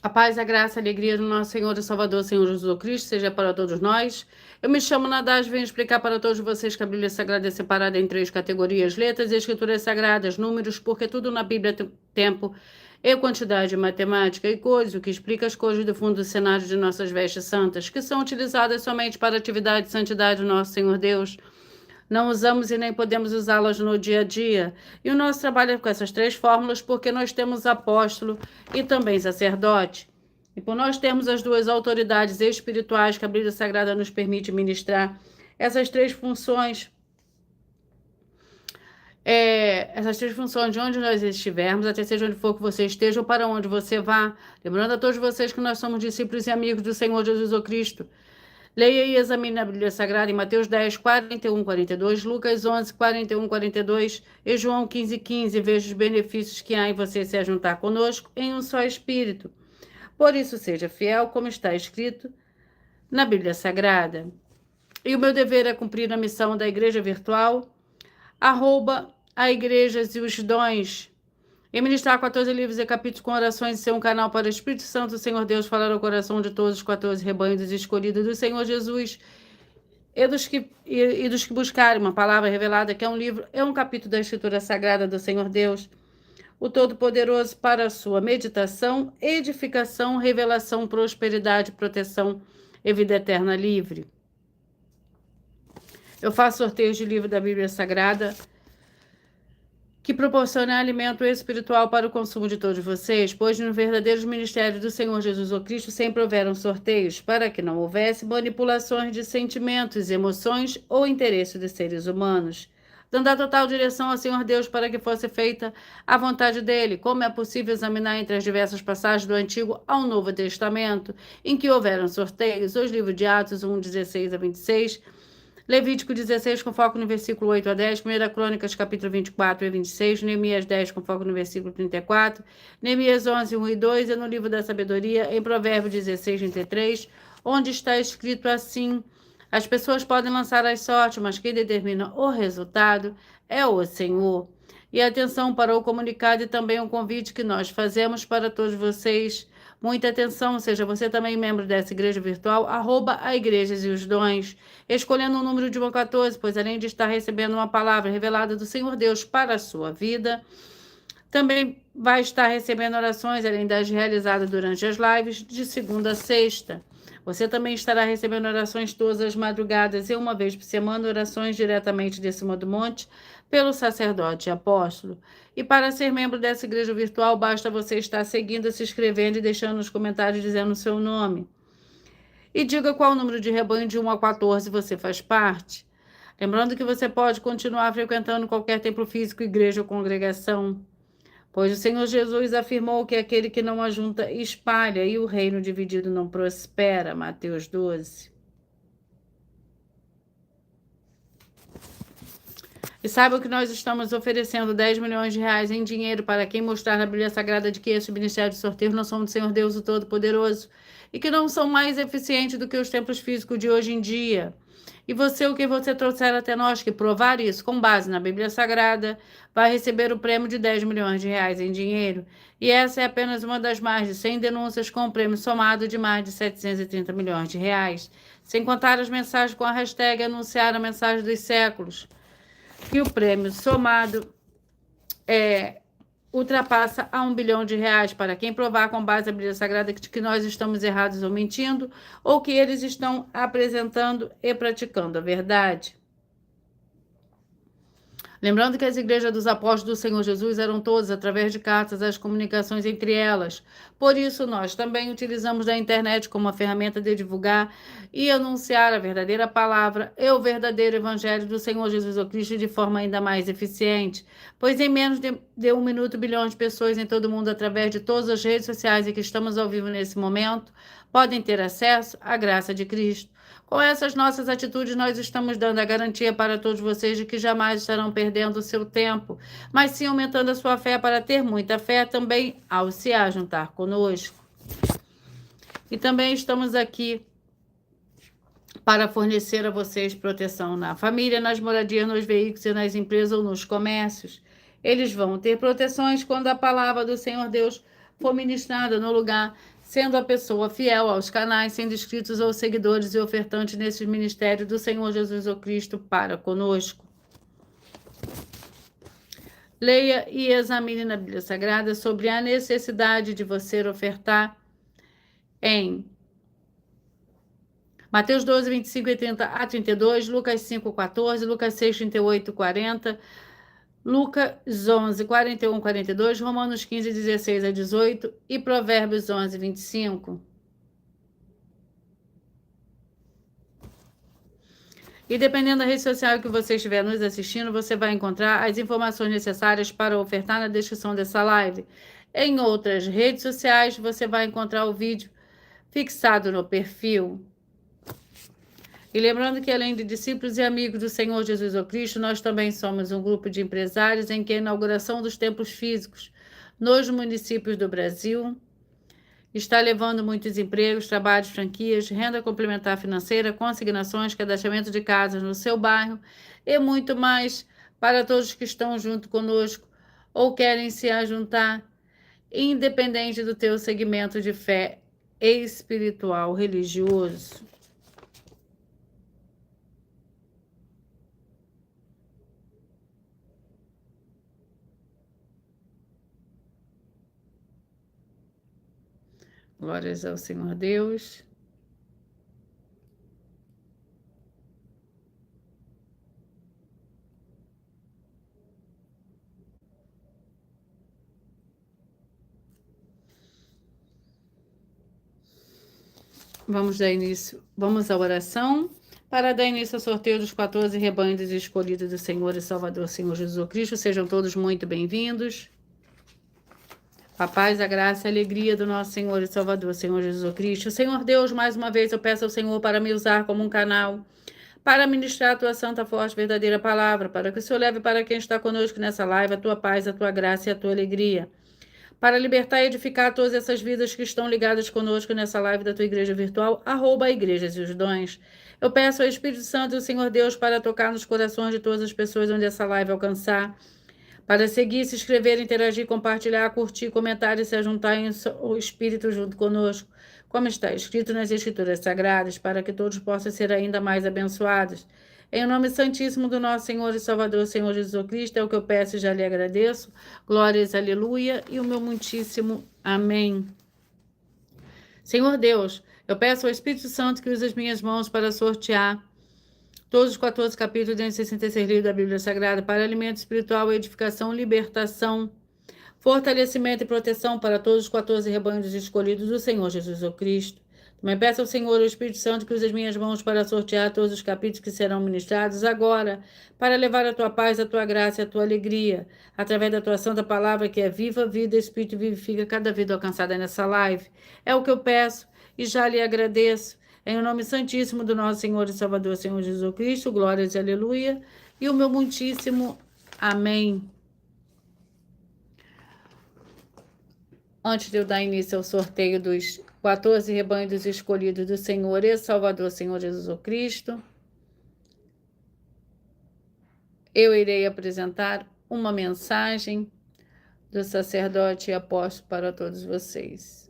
A paz, a graça, a alegria do nosso Senhor e Salvador, Senhor Jesus Cristo, seja para todos nós. Eu me chamo Nadaz, venho explicar para todos vocês que a Bíblia Sagrada é separada em três categorias: letras e escrituras sagradas, números, porque tudo na Bíblia tem tempo e quantidade, matemática e coisas, o que explica as coisas do fundo do cenário de nossas vestes santas, que são utilizadas somente para a atividade e santidade do nosso Senhor Deus. Não usamos e nem podemos usá-las no dia a dia. E o nosso trabalho é com essas três fórmulas porque nós temos apóstolo e também sacerdote. E por nós termos as duas autoridades espirituais que a Bíblia Sagrada nos permite ministrar, essas três funções, de onde nós estivermos, até seja onde for que você esteja ou para onde você vá. Lembrando a todos vocês que nós somos discípulos e amigos do Senhor Jesus Cristo. Leia e examine a Bíblia Sagrada em Mateus 10, 41, 42, Lucas 11, 41, 42 e João 15, 15. Veja os benefícios que há em você se ajuntar conosco em um só Espírito. Por isso, seja fiel, como está escrito na Bíblia Sagrada. E o meu dever é cumprir a missão da Igreja Virtual, @a Igrejas e os Dons, e ministrar 14 livros e capítulos com orações e ser um canal para o Espírito Santo do Senhor Deus falar ao coração de todos os 14 rebanhos escolhidos do Senhor Jesus e dos que buscarem uma palavra revelada, que é um livro, é um capítulo da Escritura Sagrada do Senhor Deus, o Todo-Poderoso, para a sua meditação, edificação, revelação, prosperidade, proteção e vida eterna livre. Eu faço sorteios de livro da Bíblia Sagrada que proporciona alimento espiritual para o consumo de todos vocês, pois no verdadeiro ministério do Senhor Jesus Cristo sempre houveram sorteios, para que não houvesse manipulações de sentimentos, emoções ou interesse dos seres humanos, dando a total direção ao Senhor Deus para que fosse feita a vontade dele, como é possível examinar entre as diversas passagens do Antigo ao Novo Testamento, em que houveram sorteios, os livros de Atos 1, 16 a 26, Levítico 16, com foco no versículo 8 a 10, 1 Crônicas, capítulo 24 e 26, Neemias 10, com foco no versículo 34, Neemias 11, 1 e 2, e no livro da sabedoria, em Provérbios 16, 33, onde está escrito assim: as pessoas podem lançar as sortes, mas quem determina o resultado é o Senhor. E atenção para o comunicado e também o convite que nós fazemos para todos vocês. Muita atenção, seja você também membro dessa igreja virtual, @a Igrejas e os Dons, escolhendo o número de 1 a 14, pois além de estar recebendo uma palavra revelada do Senhor Deus para a sua vida, também vai estar recebendo orações, além das realizadas durante as lives, de segunda a sexta. Você também estará recebendo orações todas as madrugadas e uma vez por semana, orações diretamente de cima do monte, pelo sacerdote e apóstolo. E para ser membro dessa igreja virtual, basta você estar seguindo, se inscrevendo e deixando nos comentários dizendo o seu nome. E diga qual o número de rebanho de 1 a 14 você faz parte. Lembrando que você pode continuar frequentando qualquer templo físico, igreja ou congregação, pois o Senhor Jesus afirmou que aquele que não ajunta espalha e o reino dividido não prospera. Mateus 12. E saiba que nós estamos oferecendo 10 milhões de reais em dinheiro para quem mostrar na Bíblia Sagrada de que esse ministério de sorteio não são do Senhor Deus o Todo-Poderoso e que não são mais eficientes do que os templos físicos de hoje em dia. E você, o que você trouxer até nós, que provar isso com base na Bíblia Sagrada, vai receber o prêmio de 10 milhões de reais em dinheiro. E essa é apenas uma das mais de 100 denúncias com um prêmio somado de mais de 730 milhões de reais. Sem contar as mensagens com a hashtag anunciar a mensagem dos séculos. Que o prêmio somado ultrapassa a 1 bilhão de reais para quem provar com base na Bíblia Sagrada que nós estamos errados ou mentindo, ou que eles estão apresentando e praticando a verdade. Lembrando que as igrejas dos apóstolos do Senhor Jesus eram todas através de cartas, as comunicações entre elas. Por isso, nós também utilizamos da internet como uma ferramenta de divulgar e anunciar a verdadeira palavra e o verdadeiro evangelho do Senhor Jesus Cristo de forma ainda mais eficiente. Pois em menos de 1 minuto, bilhões de pessoas em todo o mundo, através de todas as redes sociais em que estamos ao vivo nesse momento, podem ter acesso à graça de Cristo. Com essas nossas atitudes, nós estamos dando a garantia para todos vocês de que jamais estarão perdendo o seu tempo, mas sim aumentando a sua fé para ter muita fé também ao se ajuntar conosco. E também estamos aqui para fornecer a vocês proteção na família, nas moradias, nos veículos e nas empresas ou nos comércios. Eles vão ter proteções quando a palavra do Senhor Deus for ministrada no lugar, sendo a pessoa fiel aos canais, sendo inscritos ou seguidores e ofertantes nesse ministério do Senhor Jesus Cristo para conosco. Leia e examine na Bíblia Sagrada sobre a necessidade de você ofertar em Mateus 12, 25 e 30 a 32, Lucas 5, 14, Lucas 6, 38 e 40, Lucas 11, 41 e 42, Romanos 15, 16 a 18 e Provérbios 11, 25. E dependendo da rede social que você estiver nos assistindo, você vai encontrar as informações necessárias para ofertar na descrição dessa live. Em outras redes sociais, você vai encontrar o vídeo fixado no perfil. E lembrando que além de discípulos e amigos do Senhor Jesus Cristo, nós também somos um grupo de empresários em que a inauguração dos templos físicos nos municípios do Brasil está levando muitos empregos, trabalhos, franquias, renda complementar financeira, consignações, cadastramento de casas no seu bairro e muito mais para todos que estão junto conosco ou querem se ajuntar, independente do teu segmento de fé espiritual, religioso. Glórias ao Senhor Deus. Vamos à oração para dar início ao sorteio dos 14 rebanhos escolhidos do Senhor e Salvador, Senhor Jesus Cristo. Sejam todos muito bem-vindos. A paz, a graça e a alegria do nosso Senhor e Salvador, Senhor Jesus Cristo. Senhor Deus, mais uma vez eu peço ao Senhor para me usar como um canal, para ministrar a tua santa, forte, verdadeira palavra, para que o Senhor leve para quem está conosco nessa live a tua paz, a tua graça e a tua alegria, para libertar e edificar todas essas vidas que estão ligadas conosco nessa live da tua igreja virtual, @igrejas e os dons. Eu peço ao Espírito Santo e ao Senhor Deus para tocar nos corações de todas as pessoas onde essa live alcançar, para seguir, se inscrever, interagir, compartilhar, curtir, comentar e se juntar em o Espírito junto conosco, como está escrito nas Escrituras Sagradas, para que todos possam ser ainda mais abençoados. Em o nome santíssimo do nosso Senhor e Salvador, Senhor Jesus Cristo, é o que eu peço e já lhe agradeço. Glórias, aleluia, e o meu muitíssimo amém. Senhor Deus, eu peço ao Espírito Santo que use as minhas mãos para sortear todos os 14 capítulos de 66 livros da Bíblia Sagrada para alimento espiritual, edificação, libertação, fortalecimento e proteção para todos os 14 rebanhos escolhidos do Senhor Jesus Cristo. Também peço ao Senhor, ao Espírito Santo, que use as minhas mãos para sortear todos os capítulos que serão ministrados agora, para levar a tua paz, a tua graça e a tua alegria, através da tua santa palavra, que é viva, vida, Espírito e vivifica cada vida alcançada nessa live. É o que eu peço e já lhe agradeço. Em nome santíssimo do nosso Senhor e Salvador, Senhor Jesus Cristo, glórias e aleluia, e o meu muitíssimo amém. Antes de eu dar início ao sorteio dos 14 rebanhos escolhidos do Senhor e Salvador, Senhor Jesus Cristo, eu irei apresentar uma mensagem do sacerdote e apóstolo para todos vocês.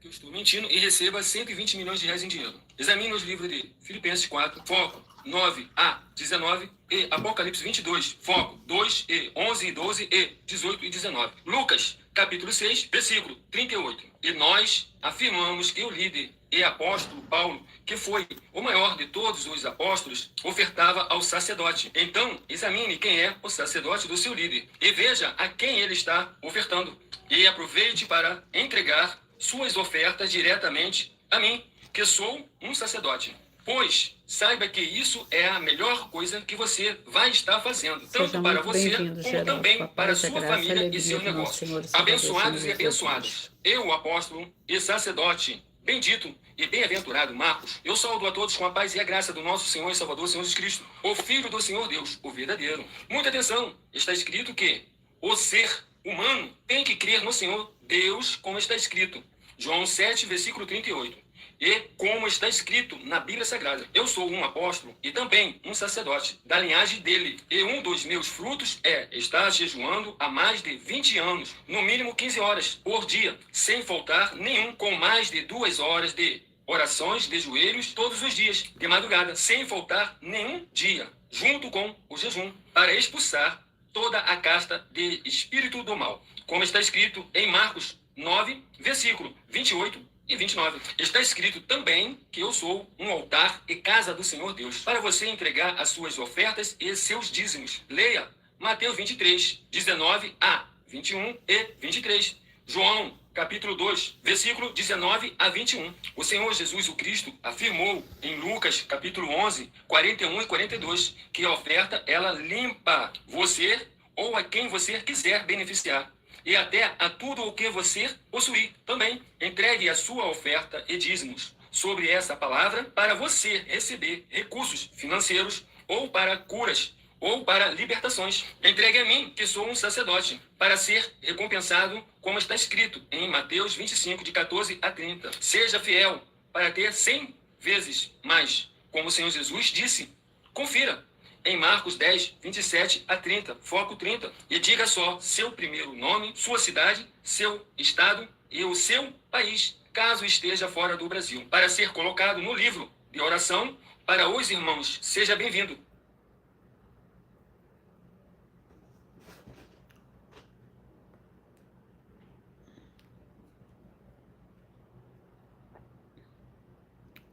Eu estou mentindo e receba 120 milhões de reais em dinheiro. Examine os livros de Filipenses 4, foco 9 a 19 e Apocalipse 22, foco 2 e 11 e 12 e 18 e 19. Lucas, capítulo 6, versículo 38. E nós afirmamos que o líder e apóstolo Paulo, que foi o maior de todos os apóstolos, ofertava ao sacerdote. Então, examine quem é o sacerdote do seu líder e veja a quem ele está ofertando. E aproveite para entregar suas ofertas diretamente a mim, que sou um sacerdote. Pois saiba que isso é a melhor coisa que você vai estar fazendo, tanto para você como também para a sua família e seus negócios. Abençoados e abençoadas. Eu, apóstolo e sacerdote, bendito e bem-aventurado Marcos, eu saúdo a todos com a paz e a graça do nosso Senhor e Salvador, Senhor Jesus Cristo, o Filho do Senhor Deus, o verdadeiro. Muita atenção, está escrito que o ser humano tem que crer no Senhor Deus, como está escrito. João 7, versículo 38. E como está escrito na Bíblia Sagrada, eu sou um apóstolo e também um sacerdote da linhagem dele. E um dos meus frutos é estar jejuando há mais de 20 anos, no mínimo 15 horas por dia, sem faltar nenhum, com mais de 2 horas de orações de joelhos todos os dias, de madrugada, sem faltar nenhum dia, junto com o jejum, para expulsar toda a casta de espírito do mal. Como está escrito em Marcos 9, versículo 28 e 29. Está escrito também que eu sou um altar e casa do Senhor Deus, para você entregar as suas ofertas e seus dízimos. Leia Mateus 23, 19 a 21 e 23. João, capítulo 2, versículo 19 a 21. O Senhor Jesus, o Cristo, afirmou em Lucas, capítulo 11, 41 e 42, que a oferta, ela limpa você ou a quem você quiser beneficiar. E até a tudo o que você possuir também. Entregue a sua oferta e dízimos sobre essa palavra para você receber recursos financeiros ou para curas ou para libertações. Entregue a mim, que sou um sacerdote, para ser recompensado, como está escrito em Mateus 25, de 14 a 30. Seja fiel para ter 100 vezes mais, como o Senhor Jesus disse. Confira em Marcos 10, 27 a 30, foco 30, e diga só seu primeiro nome, sua cidade, seu estado e o seu país, caso esteja fora do Brasil, para ser colocado no livro de oração para os irmãos. Seja bem-vindo.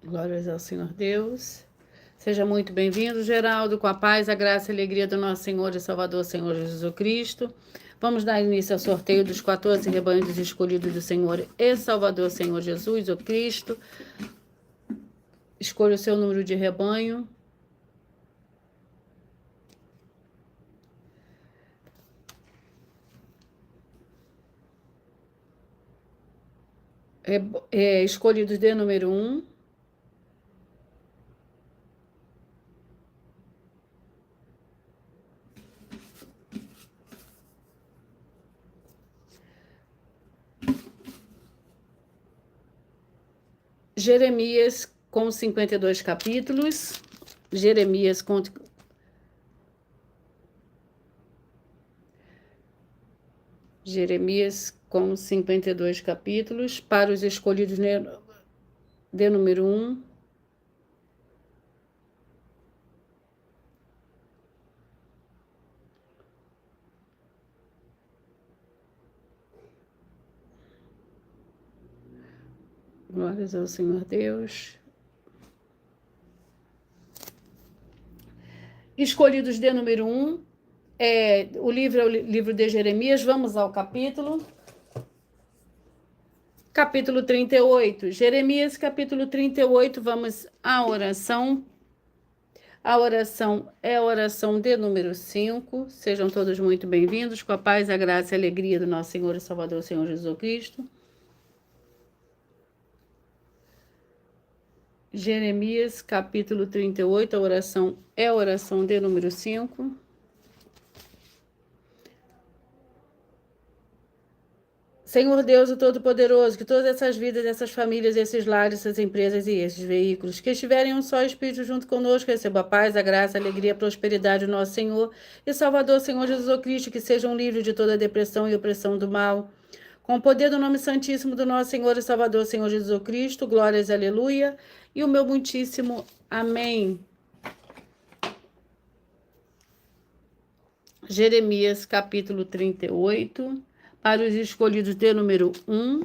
Glórias ao Senhor Deus. Seja muito bem-vindo, Geraldo, com a paz, a graça e a alegria do nosso Senhor e Salvador, Senhor Jesus Cristo. Vamos dar início ao sorteio dos 14 rebanhos escolhidos do Senhor e Salvador, Senhor Jesus, o Cristo. Escolha o seu número de rebanho. Escolhidos de número 1. Jeremias com 52 capítulos. Jeremias com 52 capítulos. Para os escolhidos de número 1. Glórias ao Senhor Deus. Escolhidos de número 1. O livro é o livro de Jeremias. Vamos ao capítulo. Capítulo 38. Jeremias, capítulo 38. Vamos à oração. A oração é a oração de número 5. Sejam todos muito bem-vindos, com a paz, a graça e a alegria do nosso Senhor e Salvador, o Senhor Jesus Cristo. Jeremias, capítulo 38, a oração é a oração de número 5. Senhor Deus, o Todo-Poderoso, que todas essas vidas, essas famílias, esses lares, essas empresas e esses veículos, que estiverem um só Espírito junto conosco, receba a paz, a graça, a alegria, a prosperidade do nosso Senhor e Salvador, Senhor Jesus Cristo, que sejam livres de toda depressão e opressão do mal. Com o poder do nome santíssimo do nosso Senhor e Salvador, Senhor Jesus Cristo, glórias, aleluia, e o meu muitíssimo amém. Jeremias, capítulo 38, para os escolhidos de número 1.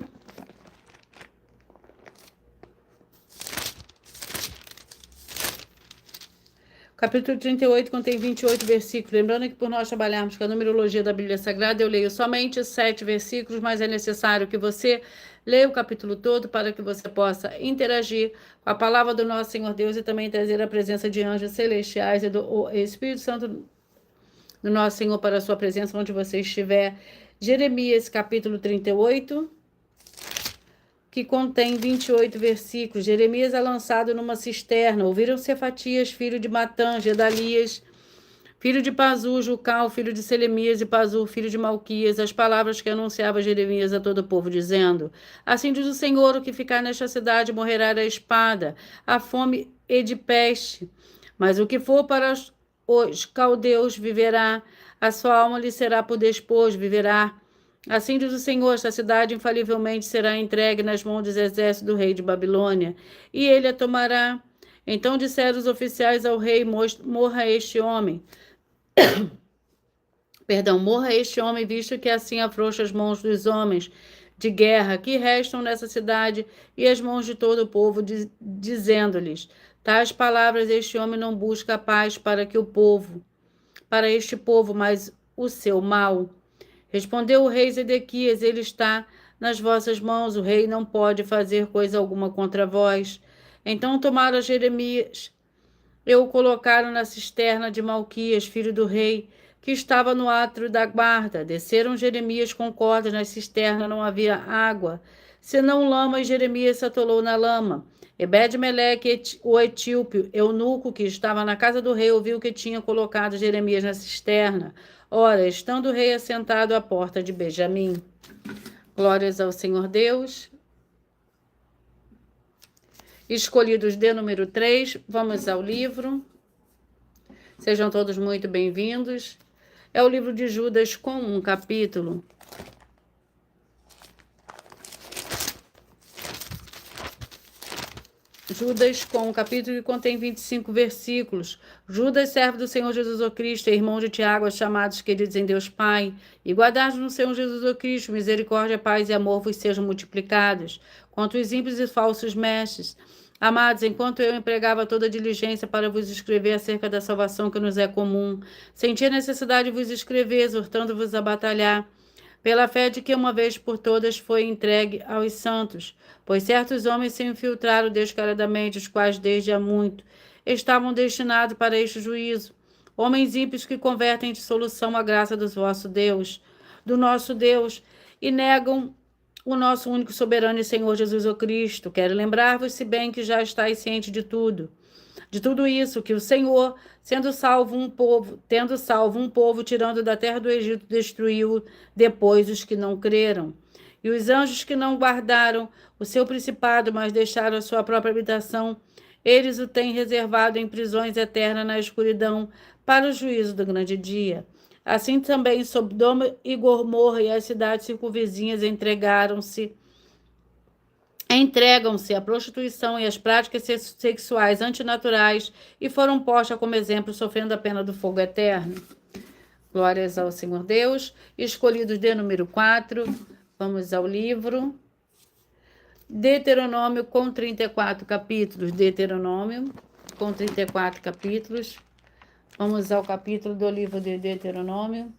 Capítulo 38 contém 28 versículos. Lembrando que por nós trabalharmos com a numerologia da Bíblia Sagrada, eu leio somente 7 versículos, mas é necessário que você leia o capítulo todo para que você possa interagir com a palavra do nosso Senhor Deus e também trazer a presença de anjos celestiais e do Espírito Santo do nosso Senhor para a sua presença onde você estiver. Jeremias, capítulo 38, que contém 28 versículos. Jeremias é lançado numa cisterna. Ouviram Cefatias, filho de Matã, Gedalias, filho de Pazur, Jucal, filho de Selemias, e Pazur, filho de Malquias, as palavras que anunciava Jeremias a todo o povo, dizendo: Assim diz o Senhor: o que ficar nesta cidade morrerá da espada, a fome e de peste. Mas o que for para os caldeus viverá, a sua alma lhe será por despojo, viverá. Assim diz o Senhor: esta cidade infalivelmente será entregue nas mãos dos exércitos do rei de Babilônia, e ele a tomará. Então disseram os oficiais ao rei: morra este homem. Morra este homem, visto que assim afrouxa as mãos dos homens de guerra que restam nessa cidade e as mãos de todo o povo, dizendo-lhes: tais palavras, este homem não busca a paz para este povo, mas o seu mal. Respondeu o rei Zedequias: ele está nas vossas mãos, o rei não pode fazer coisa alguma contra vós. Então tomaram Jeremias e o colocaram na cisterna de Malquias, filho do rei, que estava no átrio da guarda. Desceram Jeremias com cordas, na cisterna não havia água, senão lama, e Jeremias se atolou na lama. Ebed-Meleque, o etíope, eunuco, que estava na casa do rei, ouviu que tinha colocado Jeremias na cisterna. Ora, estando o rei assentado à porta de Benjamim. Glórias ao Senhor Deus. Escolhidos de número 3, vamos ao livro. Sejam todos muito bem-vindos. É o livro de Judas com um capítulo. Judas com um capítulo que contém 25 versículos. Judas, servo do Senhor Jesus o Cristo, irmão de Tiago, chamados queridos em Deus Pai, e guardados no Senhor Jesus o Cristo, misericórdia, paz e amor vos sejam multiplicados, contra os ímpios e falsos mestres. Amados, enquanto eu empregava toda diligência para vos escrever acerca da salvação que nos é comum, senti a necessidade de vos escrever, exortando-vos a batalhar, pela fé de que uma vez por todas foi entregue aos santos, pois certos homens se infiltraram descaradamente, os quais desde há muito estavam destinados para este juízo, homens ímpios que convertem em dissolução a graça do nosso Deus, e negam o nosso único soberano e Senhor Jesus o Cristo. Quero lembrar-vos, se bem que já estáis ciente de tudo isso, que o Senhor, tendo salvo um povo, tirando da terra do Egito, destruiu depois os que não creram. E os anjos que não guardaram o seu principado, mas deixaram a sua própria habitação, eles o têm reservado em prisões eternas na escuridão, para o juízo do grande dia. Assim também Sodoma e Gomorra e as cidades circunvizinhas entregam-se à prostituição e às práticas sexuais antinaturais e foram postas como exemplo, sofrendo a pena do fogo eterno. Glórias ao Senhor Deus. Escolhidos de número 4, vamos ao livro. Deuteronômio com 34 capítulos. Deuteronômio com 34 capítulos. Vamos ao capítulo do livro de Deuteronômio.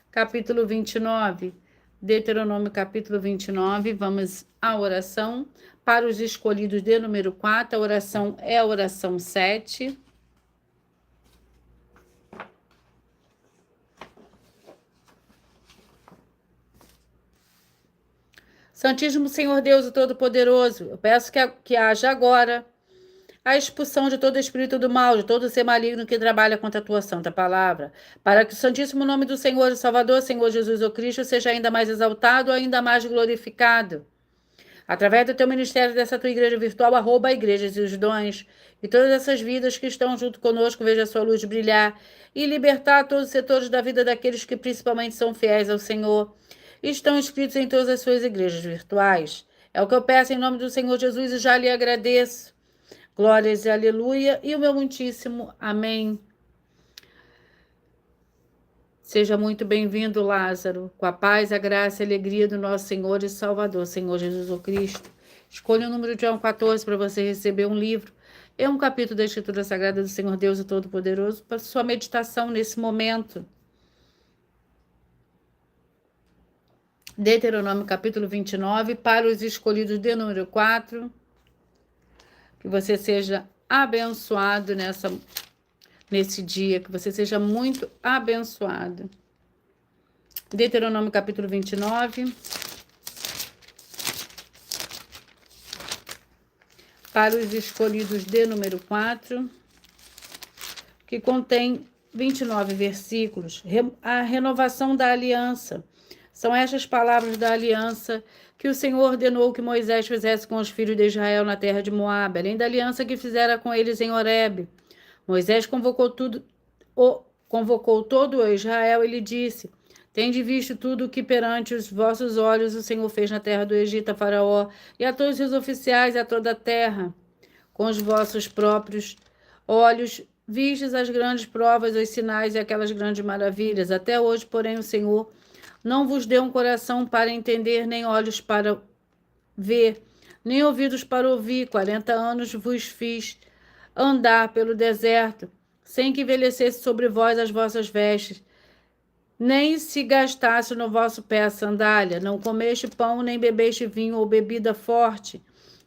Capítulo 29. Deuteronômio capítulo 29, vamos à oração. Para os escolhidos de número 4, a oração é a oração 7. Santíssimo Senhor Deus, o Todo-Poderoso, eu peço que haja agora a expulsão de todo espírito do mal, de todo ser maligno que trabalha contra a tua santa palavra, para que o santíssimo nome do Senhor e Salvador, Senhor Jesus o Cristo, seja ainda mais exaltado, ainda mais glorificado. Através do teu ministério, dessa tua igreja virtual, arroba a igrejas e os dons, e todas essas vidas que estão junto conosco, veja a sua luz brilhar, e libertar todos os setores da vida daqueles que principalmente são fiéis ao Senhor, e estão inscritos em todas as suas igrejas virtuais. É o que eu peço em nome do Senhor Jesus e já lhe agradeço. Glórias e aleluia, e o meu muitíssimo amém. Seja muito bem-vindo, Lázaro, com a paz, a graça e a alegria do nosso Senhor e Salvador, Senhor Jesus o Cristo. Escolha o número de João 14 para você receber um livro. É um capítulo da Escritura Sagrada do Senhor Deus o Todo-Poderoso para sua meditação nesse momento. Deuteronômio capítulo 29, para os escolhidos de número 4. Que você seja abençoado nesse dia, que você seja muito abençoado. Deuteronômio capítulo 29. Para os escolhidos de número 4, que contém 29 versículos. A renovação da aliança. São estas palavras da aliança que o Senhor ordenou que Moisés fizesse com os filhos de Israel na terra de Moabe, além da aliança que fizera com eles em Horebe. Moisés convocou todo o Israel e lhe disse: Tende visto tudo o que perante os vossos olhos o Senhor fez na terra do Egito a Faraó e a todos os oficiais e a toda a terra. Com os vossos próprios olhos vistes as grandes provas, os sinais e aquelas grandes maravilhas. Até hoje, porém, o Senhor não vos deu um coração para entender, nem olhos para ver, nem ouvidos para ouvir. 40 anos vos fiz andar pelo deserto, sem que envelhecesse sobre vós as vossas vestes, nem se gastasse no vosso pé a sandália. Não comeste pão, nem bebeste vinho ou bebida forte,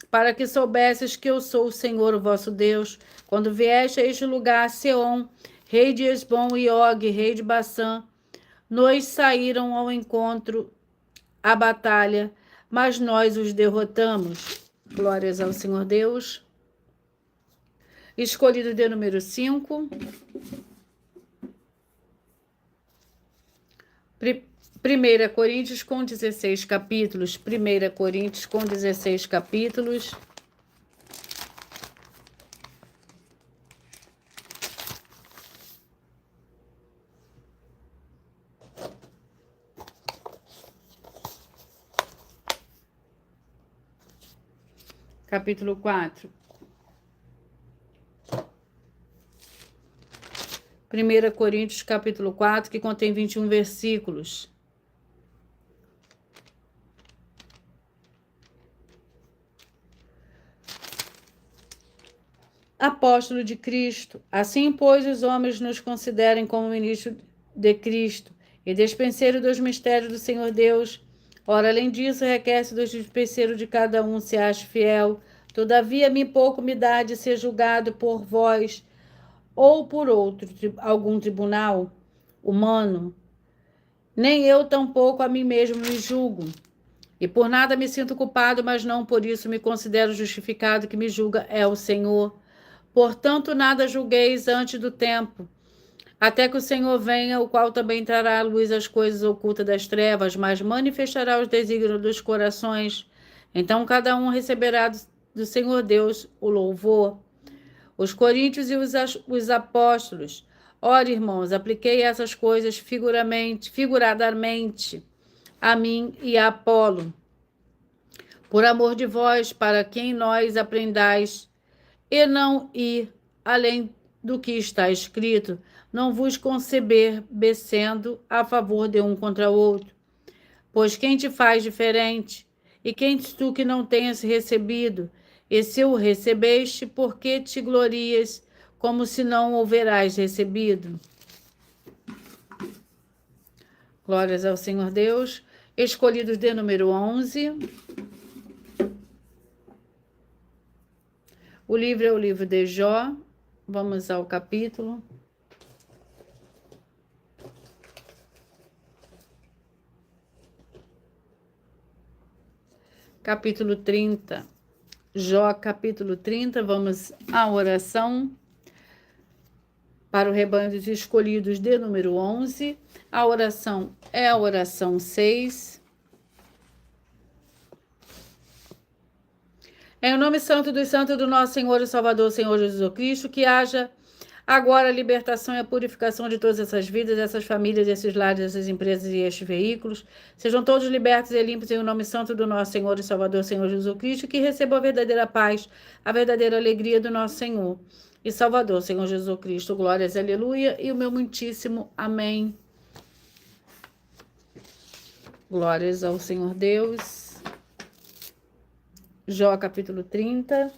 para que soubesses que eu sou o Senhor, o vosso Deus. Quando vieste a este lugar, Seom, rei de Esbom, e Og, rei de Bassã, nos saíram ao encontro à batalha, mas nós os derrotamos. Glórias ao Senhor Deus. Escolhido de número 5. 1 Coríntios com 16 capítulos. 1 Coríntios com 16 capítulos. Capítulo 4. 1 Coríntios, capítulo 4, que contém 21 versículos. Apóstolo de Cristo, assim, pois, os homens nos considerem como ministro de Cristo e despenseiro dos mistérios do Senhor Deus. Ora, além disso, requer-se do despenseiro de cada um se ache fiel. Todavia, me pouco me dá de ser julgado por vós ou por algum tribunal humano. Nem eu tampouco a mim mesmo me julgo. E por nada me sinto culpado, mas não por isso me considero justificado. Que me julga é o Senhor. Portanto, nada julgueis antes do tempo, até que o Senhor venha, o qual também trará à luz as coisas ocultas das trevas, mas manifestará os desígnios dos corações. Então cada um receberá do Senhor Deus o louvor. Os coríntios e os apóstolos. Ora, irmãos, apliquei essas coisas figuradamente a mim e a Apolo, por amor de vós, para que em nós aprendais, e não ir além do que está escrito, não vos concebendo a favor de um contra o outro. Pois quem te faz diferente? E quem tu que não tenhas recebido? E se o recebeste, por que te glorias como se não houverás recebido? Glórias ao Senhor Deus. Escolhidos de número 11. O livro é o livro de Jó. Vamos ao capítulo. Capítulo 30. Jó, capítulo 30. Vamos à oração para o rebanho dos escolhidos de número 11. A oração é a oração 6. Em nome santo dos santos do nosso Senhor e Salvador, Senhor Jesus Cristo, que haja agora a libertação e a purificação de todas essas vidas, essas famílias, esses lares, essas empresas e estes veículos. Sejam todos libertos e limpos em nome santo do nosso Senhor e Salvador, Senhor Jesus Cristo, que recebam a verdadeira paz, a verdadeira alegria do nosso Senhor e Salvador, Senhor Jesus Cristo. Glórias, aleluia, e o meu muitíssimo amém. Glórias ao Senhor Deus. Jó, capítulo 30.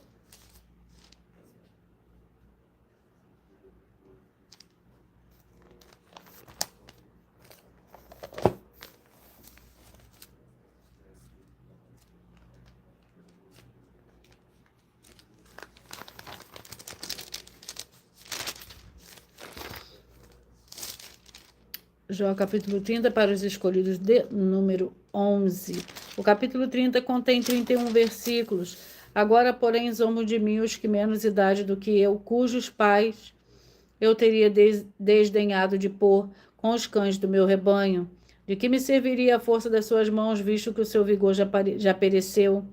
Jó, capítulo 30, para os escolhidos de número 11. O capítulo 30 contém 31 versículos. Agora, porém, zombam de mim os que menos idade do que eu, cujos pais eu teria desdenhado de pôr com os cães do meu rebanho? De que me serviria a força das suas mãos, visto que o seu vigor já pereceu?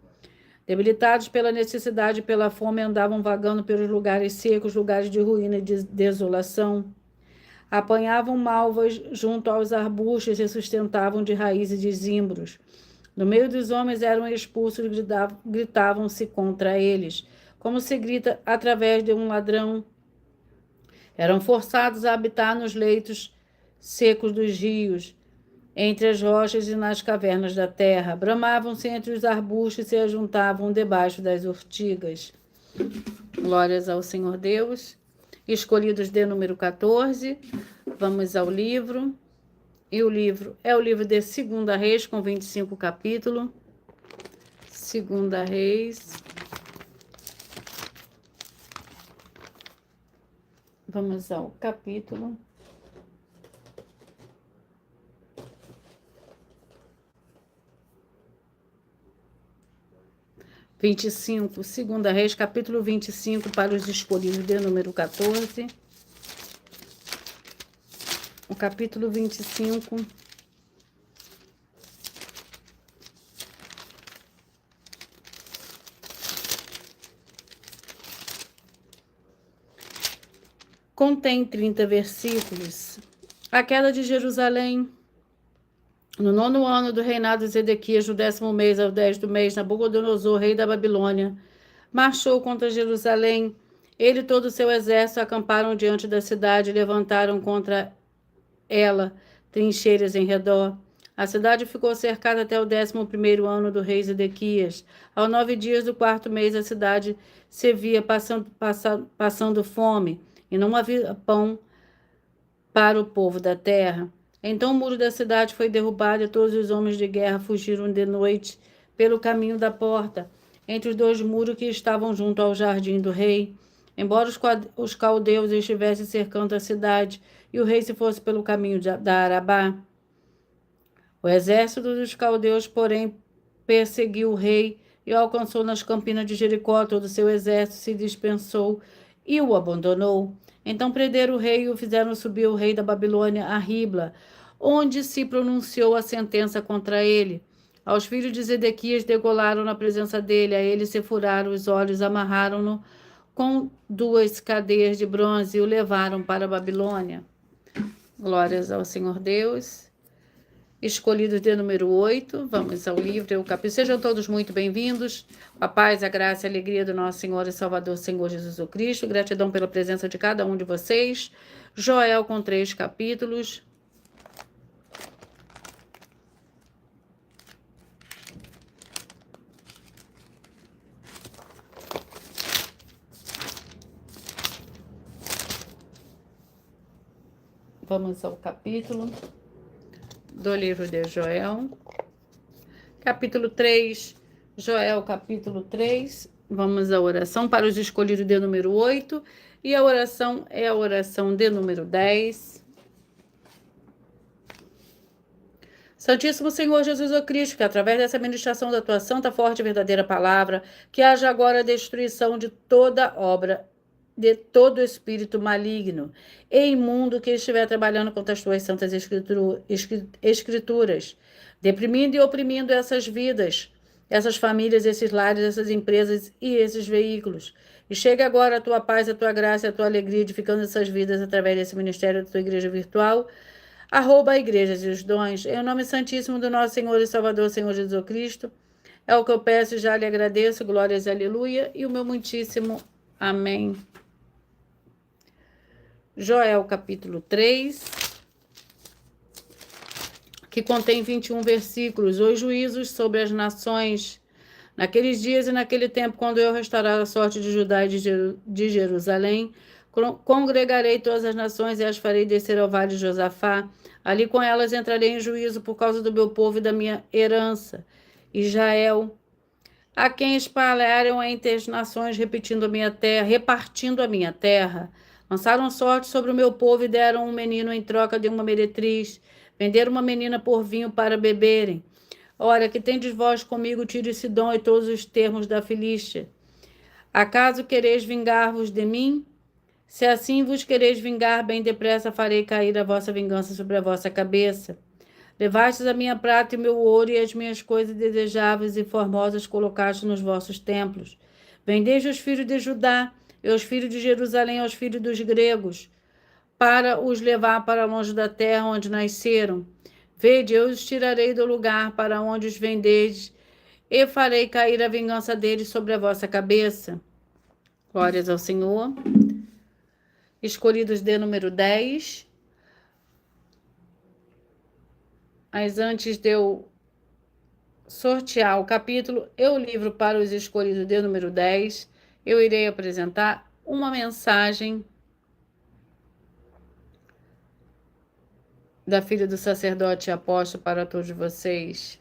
Debilitados pela necessidade e pela fome, andavam vagando pelos lugares secos, lugares de ruína e de desolação. Apanhavam malvas junto aos arbustos e sustentavam de raízes de zimbros. No meio dos homens eram expulsos e gritavam-se contra eles, como se grita através de um ladrão. Eram forçados a habitar nos leitos secos dos rios, entre as rochas e nas cavernas da terra. Bramavam-se entre os arbustos e se ajuntavam debaixo das urtigas. Glórias ao Senhor Deus. Escolhidos de número 14. Vamos ao livro. E o livro é o livro de 2 Reis, com 25 capítulos. 2 Reis. Vamos ao capítulo 25, 2 Reis, capítulo 25, para os escolhidos de número 14. O capítulo 25. Contém 30 versículos. A queda de Jerusalém. No 9º ano do reinado de Zedequias, no 10º mês, ao 10 do mês, Nabucodonosor, rei da Babilônia, marchou contra Jerusalém. Ele e todo o seu exército acamparam diante da cidade e levantaram contra ela trincheiras em redor. A cidade ficou cercada até o 11º ano do rei Zedequias. Aos 9 dias do 4º mês, a cidade se via passando fome, e não havia pão para o povo da terra. Então o muro da cidade foi derrubado e todos os homens de guerra fugiram de noite pelo caminho da porta, entre os 2 muros que estavam junto ao jardim do rei. Embora os caldeus estivessem cercando a cidade e o rei se fosse pelo caminho da Arabá. O exército dos caldeus, porém, perseguiu o rei e o alcançou nas campinas de Jericó. Todo o seu exército se dispensou e o abandonou. Então prenderam o rei e o fizeram subir o rei da Babilônia a Ribla, onde se pronunciou a sentença contra ele. Aos filhos de Zedequias degolaram na presença dele, a ele se furaram os olhos, amarraram-no com 2 cadeias de bronze e o levaram para a Babilônia. Glórias ao Senhor Deus. Escolhidos de número 8, vamos ao livro e ao capítulo. Sejam todos muito bem-vindos. A paz, a graça e a alegria do nosso Senhor e Salvador, Senhor Jesus Cristo. Gratidão pela presença de cada um de vocês. Joel, com 3 capítulos. Vamos ao capítulo do livro de Joel. Capítulo 3, Joel, capítulo 3. Vamos à oração para os escolhidos de número 8. E a oração é a oração de número 10. Santíssimo Senhor Jesus Cristo, que através dessa ministração da tua santa, forte e verdadeira palavra, que haja agora a destruição de toda obra, de todo espírito maligno e imundo que estiver trabalhando contra as tuas santas escrituras, deprimindo e oprimindo essas vidas, essas famílias, esses lares, essas empresas e esses veículos. E chega agora a tua paz, a tua graça e a tua alegria, edificando essas vidas através desse ministério da tua igreja virtual, @ Igrejas e os Dons, em nome santíssimo do nosso Senhor e Salvador, Senhor Jesus Cristo. É o que eu peço e já lhe agradeço, glórias e aleluia, e o meu muitíssimo amém. Joel, capítulo 3, que contém 21 versículos. Os juízos sobre as nações. Naqueles dias e naquele tempo, quando eu restaurar a sorte de Judá e de Jerusalém, congregarei todas as nações e as farei descer ao vale de Josafá. Ali com elas entrarei em juízo por causa do meu povo e da minha herança, Israel, a quem espalharam entre as nações, repartindo a minha terra. Lançaram sorte sobre o meu povo e deram um menino em troca de uma meretriz. Venderam uma menina por vinho para beberem. Ora, que tendes vós comigo, Tiro e Sidom e todos os termos da Filístia? Acaso quereis vingar-vos de mim? Se assim vos quereis vingar, bem depressa farei cair a vossa vingança sobre a vossa cabeça. Levastes a minha prata e o meu ouro, e as minhas coisas desejáveis e formosas colocaste nos vossos templos. Vendei os filhos de Judá e os filhos de Jerusalém aos filhos dos gregos, para os levar para longe da terra onde nasceram. Vede, eu os tirarei do lugar para onde os vendeis, e farei cair a vingança deles sobre a vossa cabeça. Glórias ao Senhor. Escolhidos de número 10. Mas antes de eu sortear o capítulo e o livro para os escolhidos de número 10, eu irei apresentar uma mensagem da filha do sacerdote e apóstolo para todos vocês.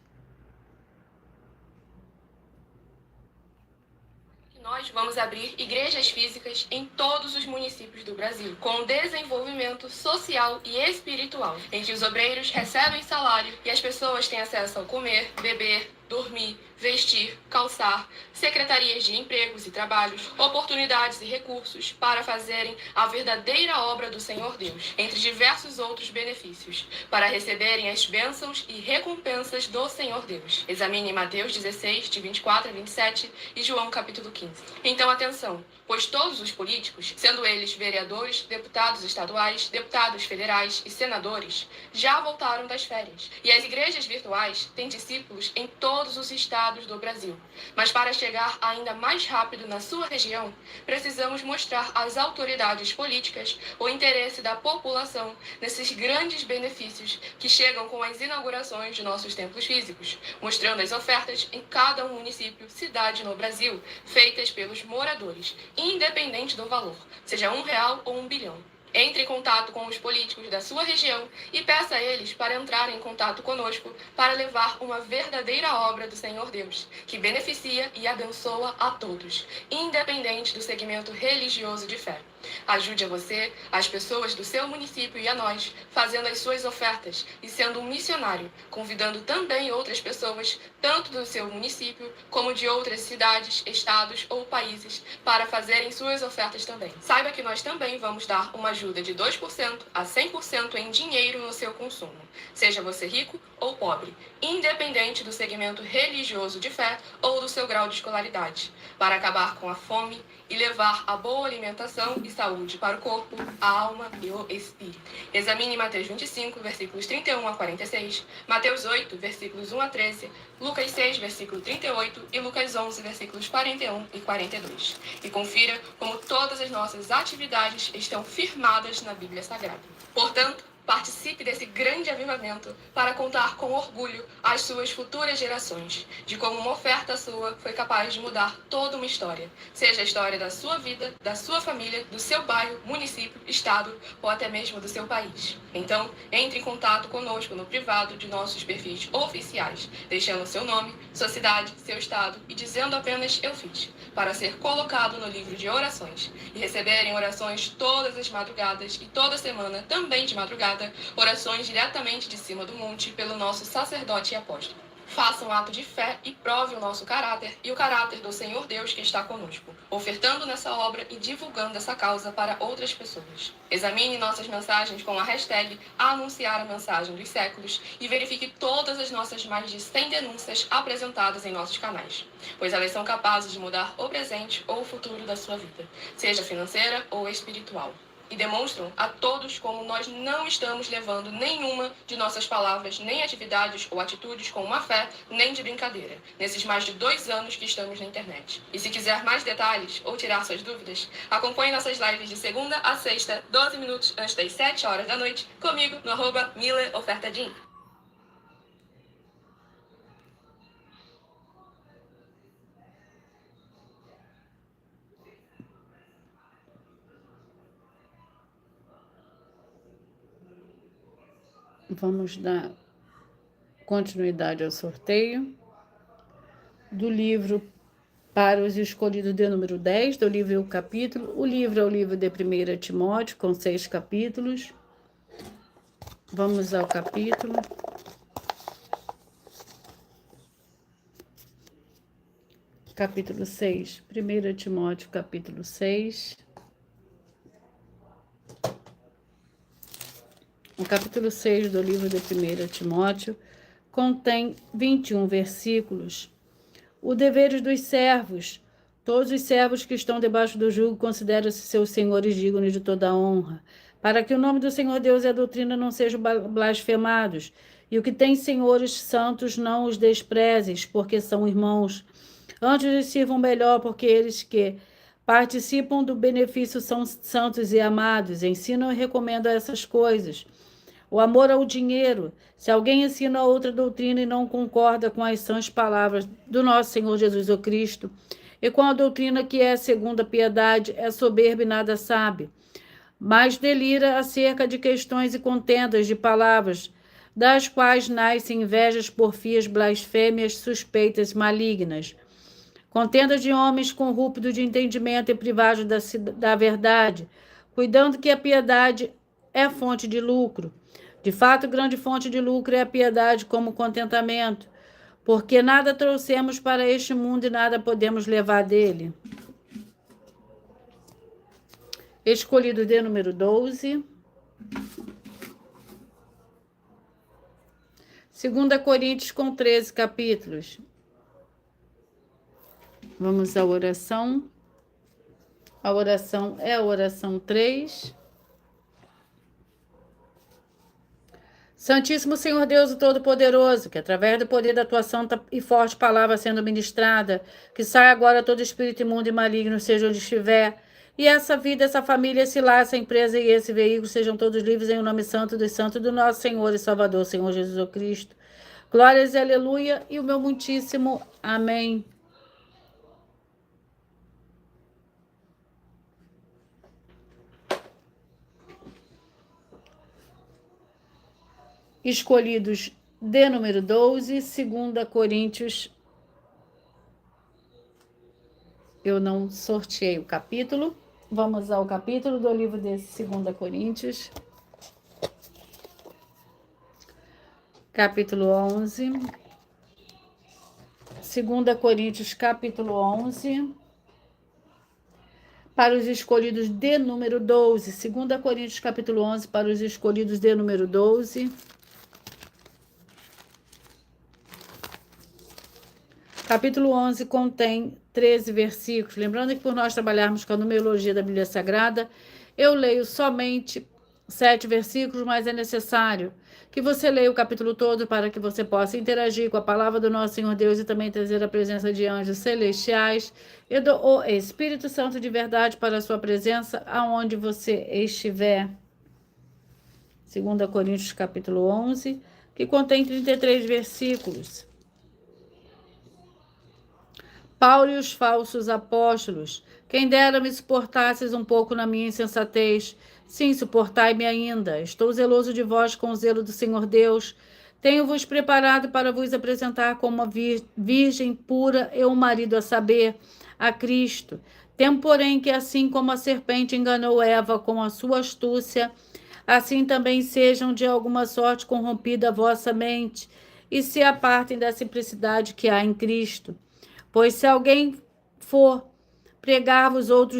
Nós vamos abrir igrejas físicas em todos os municípios do Brasil, com desenvolvimento social e espiritual, em que os obreiros recebem salário e as pessoas têm acesso ao comer, beber, dormir, vestir, calçar, secretarias de empregos e trabalhos, oportunidades e recursos para fazerem a verdadeira obra do Senhor Deus, entre diversos outros benefícios, para receberem as bênçãos e recompensas do Senhor Deus. Examine Mateus 16, de 24 a 27 e João capítulo 15. Então atenção, pois todos os políticos, sendo eles vereadores, deputados estaduais, deputados federais e senadores, já voltaram das férias. E as igrejas virtuais têm discípulos em todos os estados do Brasil. Mas para chegar ainda mais rápido na sua região, precisamos mostrar às autoridades políticas o interesse da população nesses grandes benefícios que chegam com as inaugurações de nossos templos físicos, mostrando as ofertas em cada município, cidade no Brasil, feitas pelos moradores, independente do valor, seja R$1 ou 1 bilhão. Entre em contato com os políticos da sua região e peça a eles para entrarem em contato conosco para levar uma verdadeira obra do Senhor Deus, que beneficia e abençoa a todos, independente do segmento religioso de fé. Ajude a você, as pessoas do seu município e a nós, fazendo as suas ofertas e sendo um missionário, convidando também outras pessoas, tanto do seu município como de outras cidades, estados ou países, para fazerem suas ofertas também. Saiba que nós também vamos dar uma ajuda de 2% a 100% em dinheiro no seu consumo, seja você rico ou pobre, independente do segmento religioso de fé ou do seu grau de escolaridade, para acabar com a fome e levar a boa alimentação e saúde para o corpo, a alma e o espírito. Examine Mateus 25, versículos 31 a 46, Mateus 8, versículos 1 a 13, Lucas 6, versículo 38 e Lucas 11, versículos 41 e 42. E confira como todas as nossas atividades estão firmadas na Bíblia Sagrada. Portanto, participe desse grande avivamento para contar com orgulho às suas futuras gerações de como uma oferta sua foi capaz de mudar toda uma história, seja a história da sua vida, da sua família, do seu bairro, município, estado ou até mesmo do seu país. Então, entre em contato conosco no privado de nossos perfis oficiais, deixando seu nome, sua cidade, seu estado e dizendo apenas "eu fiz", para ser colocado no livro de orações e receberem orações todas as madrugadas e toda semana, também de madrugada, orações diretamente de cima do monte pelo nosso sacerdote e apóstolo. Faça um ato de fé e prove o nosso caráter e o caráter do Senhor Deus que está conosco, ofertando nessa obra e divulgando essa causa para outras pessoas. Examine nossas mensagens com a hashtag Anunciar a Mensagem dos Séculos e verifique todas as nossas mais de 100 denúncias apresentadas em nossos canais, pois elas são capazes de mudar o presente ou o futuro da sua vida, seja financeira ou espiritual. E demonstram a todos como nós não estamos levando nenhuma de nossas palavras, nem atividades ou atitudes com má fé, nem de brincadeira, nesses mais de 2 anos que estamos na internet. E se quiser mais detalhes ou tirar suas dúvidas, acompanhe nossas lives de segunda a sexta, 12 minutos antes das 7 horas da noite, comigo no @MileOfertaDin. Vamos dar continuidade ao sorteio do livro para os escolhidos de número 10, do livro e o capítulo. O livro é o livro de 1 Timóteo, com 6 capítulos. Vamos ao capítulo. Capítulo 6, 1 Timóteo, capítulo 6. O capítulo 6 do livro de 1 Timóteo contém 21 versículos. O dever dos servos. Todos os servos que estão debaixo do jugo consideram-se seus senhores dignos de toda a honra, para que o nome do Senhor Deus e a doutrina não sejam blasfemados. E o que tem senhores santos não os desprezes, porque são irmãos. Antes lhes sirvam melhor, porque eles que participam do benefício são santos e amados. Ensinam e recomendam essas coisas. O amor ao dinheiro. Se alguém ensina outra doutrina e não concorda com as sãs palavras do nosso Senhor Jesus Cristo, e com a doutrina que é segundo a piedade, é soberbo e nada sabe, mas delira acerca de questões e contendas de palavras, das quais nascem invejas, porfias, blasfêmias, suspeitas malignas. Contendas de homens corruptos de entendimento e privados da verdade, cuidando que a piedade é fonte de lucro. De fato, grande fonte de lucro é a piedade como contentamento, porque nada trouxemos para este mundo e nada podemos levar dele. Escolhido de número 12. 2 Coríntios com 13 capítulos. Vamos à oração. A oração é a oração 3. Santíssimo Senhor Deus, o Todo-Poderoso, que através do poder da tua santa e forte palavra sendo ministrada, que saia agora todo espírito imundo e maligno, seja onde estiver, e essa vida, essa família, esse lar, essa empresa e esse veículo sejam todos livres em o nome santo dos santos do nosso Senhor e Salvador, Senhor Jesus Cristo. Glórias e aleluia, e o meu muitíssimo amém. Escolhidos de número 12, 2 Coríntios. Eu não sorteei o capítulo. Vamos ao capítulo do livro de 2 Coríntios. Capítulo 11. 2 Coríntios, capítulo 11. Para os escolhidos de número 12. 2 Coríntios, capítulo 11, para os escolhidos de número 12. Capítulo 11 contém 13 versículos. Lembrando que por nós trabalharmos com a numerologia da Bíblia Sagrada, eu leio somente 7 versículos, mas é necessário que você leia o capítulo todo para que você possa interagir com a palavra do nosso Senhor Deus e também trazer a presença de anjos celestiais e do Espírito Santo de verdade para a sua presença aonde você estiver. 2 Coríntios capítulo 11, que contém 33 versículos. Paulo e os falsos apóstolos. Quem dera me suportasses um pouco na minha insensatez. Sim, suportai-me ainda. Estou zeloso de vós com o zelo do Senhor Deus. Tenho-vos preparado para vos apresentar como uma virgem pura e um marido a saber, a Cristo. Temo, porém, que assim como a serpente enganou Eva com a sua astúcia, assim também sejam de alguma sorte corrompida a vossa mente e se apartem da simplicidade que há em Cristo. Pois se alguém for pregar-vos outro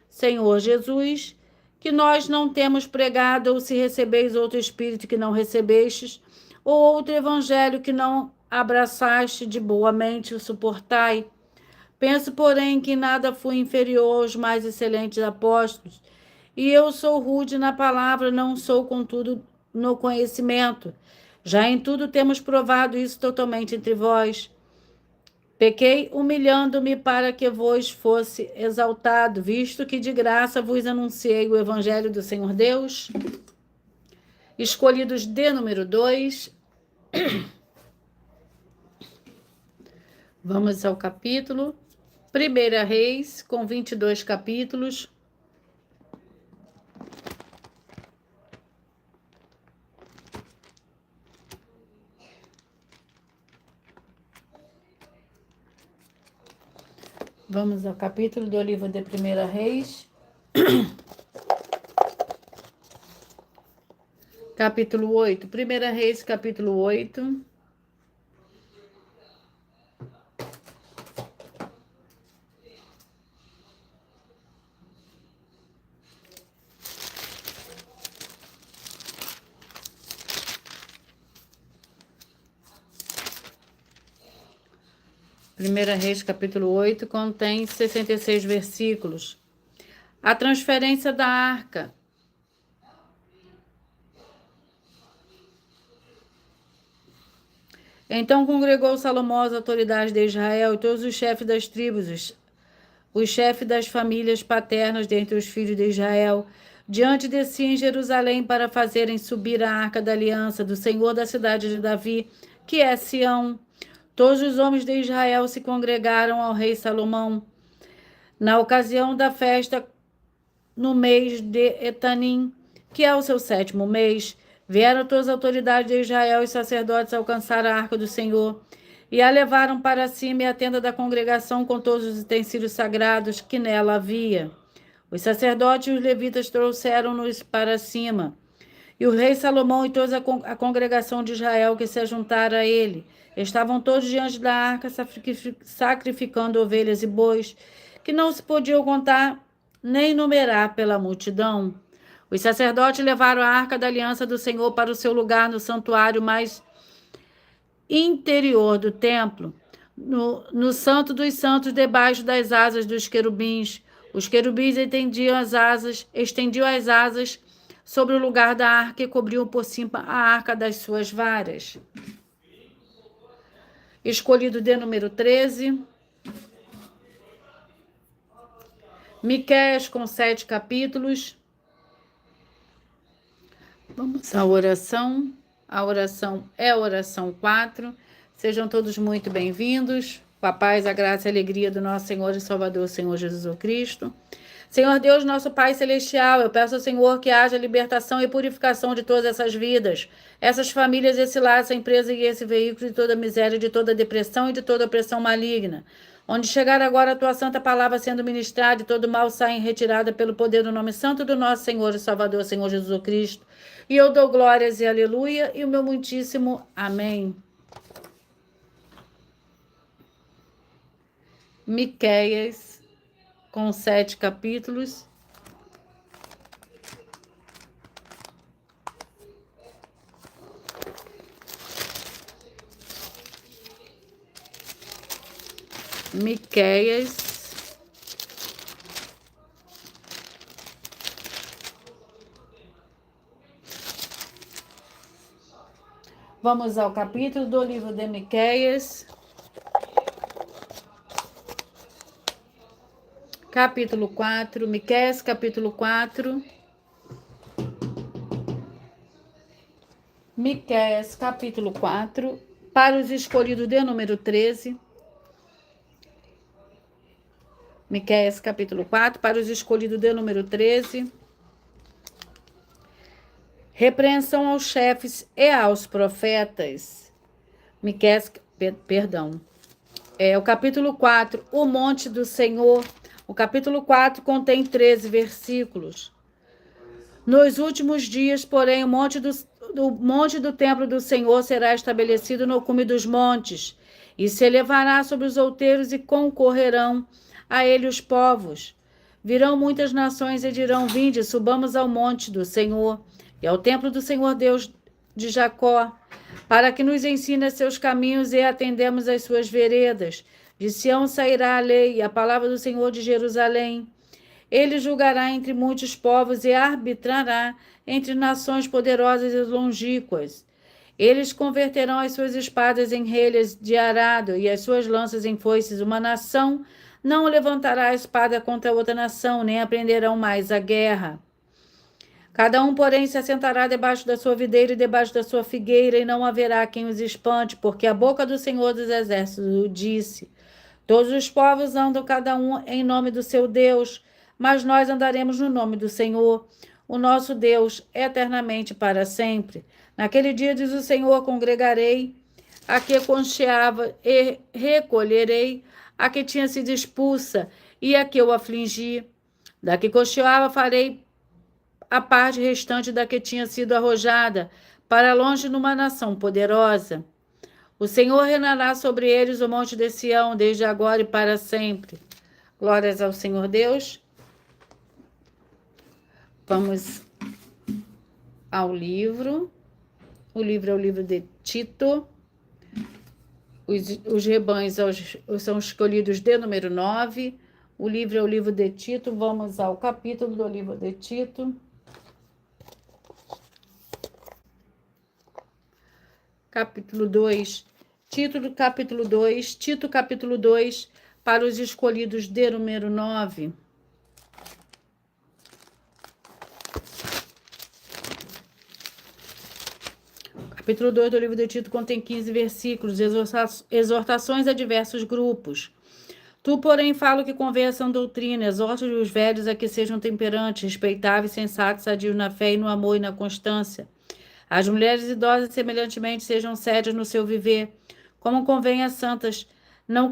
Senhor Jesus, que nós não temos pregado, ou se recebeis outro Espírito que não recebestes, ou outro Evangelho que não abraçaste de boa mente, o suportai. Penso, porém, que nada fui inferior aos mais excelentes apóstolos, e eu sou rude na palavra, não sou, contudo, no conhecimento. Já em tudo temos provado isso totalmente entre vós. Pequei humilhando-me para que vos fosse exaltado, visto que de graça vos anunciei o Evangelho do Senhor Deus. Escolhidos de número 2. Vamos ao capítulo. 1 Reis, com 22 capítulos. Vamos ao capítulo do livro de 1 Reis. Capítulo 8. 1 Reis, capítulo 8. 1 Reis, capítulo 8, contém 66 versículos. A transferência da arca. Então congregou Salomão as autoridades de Israel e todos os chefes das tribos, os chefes das famílias paternas dentre os filhos de Israel, diante de si em Jerusalém, para fazerem subir a arca da aliança do Senhor da cidade de Davi, que é Sião. Todos os homens de Israel se congregaram ao rei Salomão. Na ocasião da festa, no mês de Etanim, que é o seu 7º mês, vieram todas as autoridades de Israel e sacerdotes alcançar a arca do Senhor, e a levaram para cima e a tenda da congregação com todos os utensílios sagrados que nela havia. Os sacerdotes e os levitas trouxeram-nos para cima. E o rei Salomão e toda a congregação de Israel que se juntaram a ele, estavam todos diante da arca sacrificando ovelhas e bois, que não se podiam contar nem numerar pela multidão. Os sacerdotes levaram a arca da aliança do Senhor para o seu lugar no santuário mais interior do templo, no santo dos santos, debaixo das asas dos querubins. Os querubins estendiam as asas sobre o lugar da arca e cobriam por cima a arca das suas varas. Escolhido de número 13. Miqueias, com 7 capítulos. Vamos à oração. A oração é a oração 4. Sejam todos muito bem-vindos. Com a paz, a graça e a alegria do nosso Senhor e Salvador, Senhor Jesus Cristo. Senhor Deus, nosso Pai Celestial, eu peço ao Senhor que haja libertação e purificação de todas essas vidas, essas famílias, esse lar, essa empresa e esse veículo de toda miséria, de toda depressão e de toda opressão maligna. Onde chegar agora a tua santa palavra sendo ministrada e todo mal sai em retirada pelo poder do nome santo do nosso Senhor e Salvador, Senhor Jesus Cristo. E eu dou glórias e aleluia e o meu muitíssimo amém. Miqueias, com 7 capítulos. Miqueias. Vamos ao capítulo do livro de Miqueias. Capítulo 4, Miqueias, capítulo 4. Miqueias, capítulo 4, para os escolhidos de número 13. Miqueias, capítulo 4, para os escolhidos de número 13. Repreensão aos chefes e aos profetas. Miqueias, perdão. O capítulo 4, o monte do Senhor. O capítulo 4 contém 13 versículos. Nos últimos dias, porém, o monte do templo do Senhor será estabelecido no cume dos montes, e se elevará sobre os outeiros, e concorrerão a ele os povos. Virão muitas nações e dirão: vinde, subamos ao monte do Senhor, e ao templo do Senhor Deus de Jacó, para que nos ensine seus caminhos e atendemos as suas veredas. De Sião sairá a lei, a palavra do Senhor de Jerusalém. Ele julgará entre muitos povos e arbitrará entre nações poderosas e longínquas. Eles converterão as suas espadas em relhas de arado e as suas lanças em foices. Uma nação não levantará a espada contra outra nação, nem aprenderão mais a guerra. Cada um, porém, se assentará debaixo da sua videira e debaixo da sua figueira, e não haverá quem os espante, porque a boca do Senhor dos Exércitos o disse. Todos os povos andam cada um em nome do seu Deus, mas nós andaremos no nome do Senhor, o nosso Deus, eternamente para sempre. Naquele dia, diz o Senhor, congregarei a que concheava e recolherei a que tinha sido expulsa e a que eu afligi. Da que concheava farei a parte restante da que tinha sido arrojada, para longe numa nação poderosa. O Senhor reinará sobre eles o monte de Sião, desde agora e para sempre. Glórias ao Senhor Deus. Vamos ao livro. O livro é o livro de Tito. Os rebanhos são escolhidos de número 9. O livro é o livro de Tito. Vamos ao capítulo do livro de Tito. Capítulo 2. Tito, capítulo 2. Tito, capítulo 2, para os escolhidos de número 9. Capítulo 2 do livro de Tito contém 15 versículos, exortações a diversos grupos. Tu, porém, fala o que convém a sã doutrina, exorta os velhos a que sejam temperantes, respeitáveis, sensatos, sadios na fé e no amor e na constância. As mulheres idosas, semelhantemente, sejam sérias no seu viver, como convém a santas, não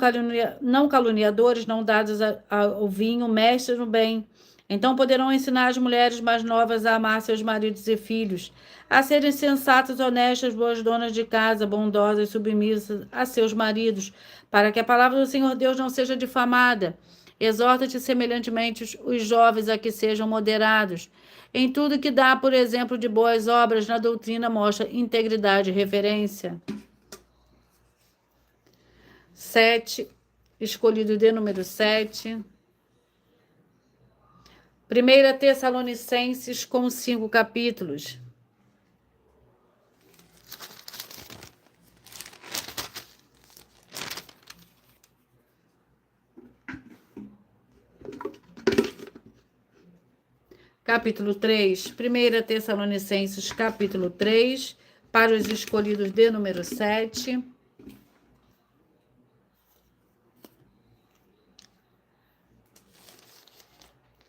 caluniadores, não dados ao vinho, mestres no bem. Então poderão ensinar as mulheres mais novas a amar seus maridos e filhos, a serem sensatas, honestas, boas donas de casa, bondosas, submissas a seus maridos, para que a palavra do Senhor Deus não seja difamada. Exorta-te semelhantemente os jovens a que sejam moderados. Em tudo que dá, por exemplo, de boas obras, na doutrina mostra integridade e reverência. 7, escolhido de número 7. 1 Tessalonicenses, com 5 capítulos. Capítulo 3, 1 Tessalonicenses, capítulo 3, para os escolhidos de número 7.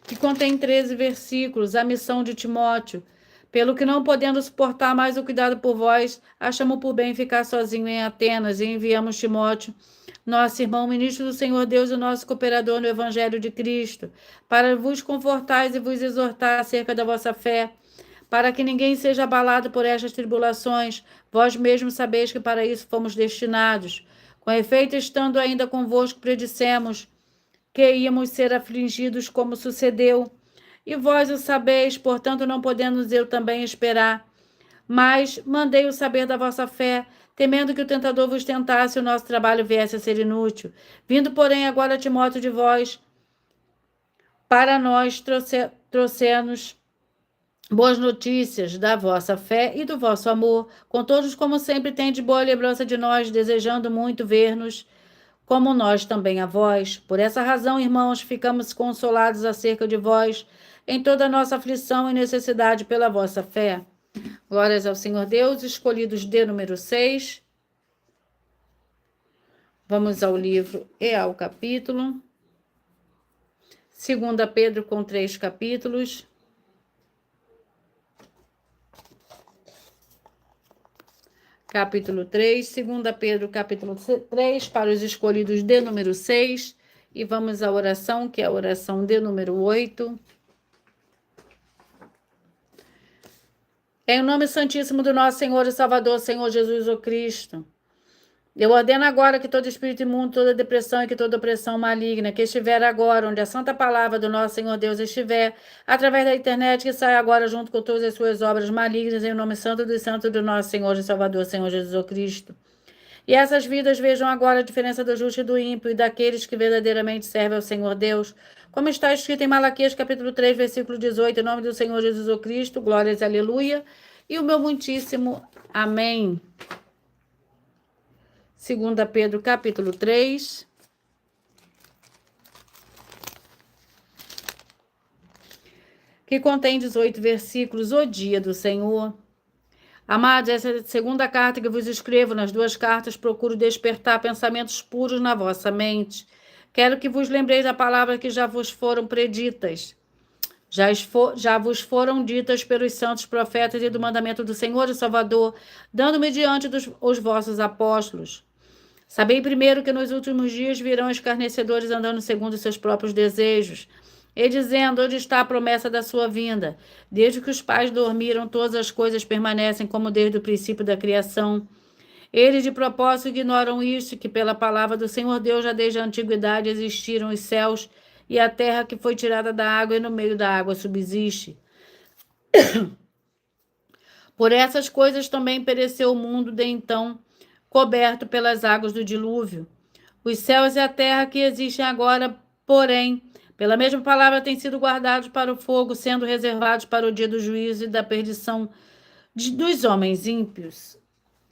Que contém 13 versículos, a missão de Timóteo. Pelo que não podendo suportar mais o cuidado por vós, achamos por bem ficar sozinho em Atenas e enviamos Timóteo, nosso irmão, ministro do Senhor Deus e nosso cooperador no Evangelho de Cristo, para vos confortar e vos exortar acerca da vossa fé, para que ninguém seja abalado por estas tribulações. Vós mesmos sabeis que para isso fomos destinados. Com efeito, estando ainda convosco, predissemos que íamos ser afligidos, como sucedeu. E vós o sabeis, portanto não podendo eu também esperar. Mas mandei-o saber da vossa fé, temendo que o tentador vos tentasse e o nosso trabalho viesse a ser inútil. Vindo, porém, agora Timóteo de vós, para nós trouxemos boas notícias da vossa fé e do vosso amor, com todos como sempre tendes boa lembrança de nós, desejando muito ver-nos, como nós também a vós. Por essa razão, irmãos, ficamos consolados acerca de vós, em toda a nossa aflição e necessidade pela vossa fé. Glórias ao Senhor Deus, escolhidos de número 6. Vamos ao livro e ao capítulo. 2 Pedro com 3 capítulos. Capítulo 3, 2 Pedro, capítulo 3, para os escolhidos de número 6. E vamos à oração, que é a oração de número 8. Em nome santíssimo do nosso Senhor e Salvador, Senhor Jesus o Cristo, eu ordeno agora que todo espírito imundo, toda depressão e que toda opressão maligna que estiver agora, onde a santa palavra do nosso Senhor Deus estiver, através da internet, que saia agora junto com todas as suas obras malignas, em nome santo dos santos do nosso Senhor e Salvador, Senhor Jesus o Cristo. E essas vidas vejam agora a diferença do justo e do ímpio e daqueles que verdadeiramente servem ao Senhor Deus, como está escrito em Malaquias, capítulo 3, versículo 18, em nome do Senhor Jesus o Cristo, glórias, aleluia, e o meu muitíssimo amém. 2 Pedro, capítulo 3. Que contém 18 versículos, o dia do Senhor. Amados, essa é a segunda carta que vos escrevo. Nas duas cartas procuro despertar pensamentos puros na vossa mente. Quero que vos lembreis da palavra que já vos foram preditas. Já vos foram ditas pelos santos profetas e do mandamento do Senhor e Salvador, dando mediante os vossos apóstolos. Sabei primeiro que nos últimos dias virão escarnecedores andando segundo seus próprios desejos, e dizendo: onde está a promessa da sua vinda? Desde que os pais dormiram, todas as coisas permanecem como desde o princípio da criação. Eles de propósito ignoram isto, que pela palavra do Senhor Deus já desde a antiguidade existiram os céus e a terra, que foi tirada da água e no meio da água subsiste. Por essas coisas também pereceu o mundo de então, coberto pelas águas do dilúvio. Os céus e a terra que existem agora, porém, pela mesma palavra, têm sido guardados para o fogo, sendo reservados para o dia do juízo e da perdição dos homens ímpios.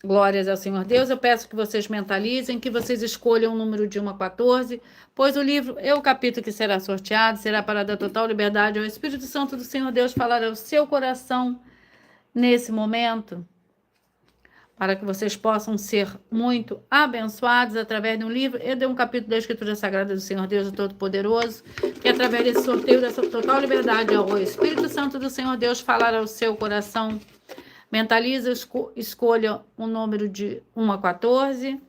Glórias ao Senhor Deus. Eu peço que vocês mentalizem, que vocês escolham o número de 1 a 14, pois o livro é o capítulo que será sorteado, será para dar total liberdade ao Espírito Santo do Senhor Deus falar ao seu coração nesse momento, para que vocês possam ser muito abençoados através de um livro e de um capítulo da Escritura Sagrada do Senhor Deus, o Todo-Poderoso, que através desse sorteio, dessa total liberdade ao Espírito Santo do Senhor Deus falar ao seu coração. Mentaliza, escolha um número de 1 a 14.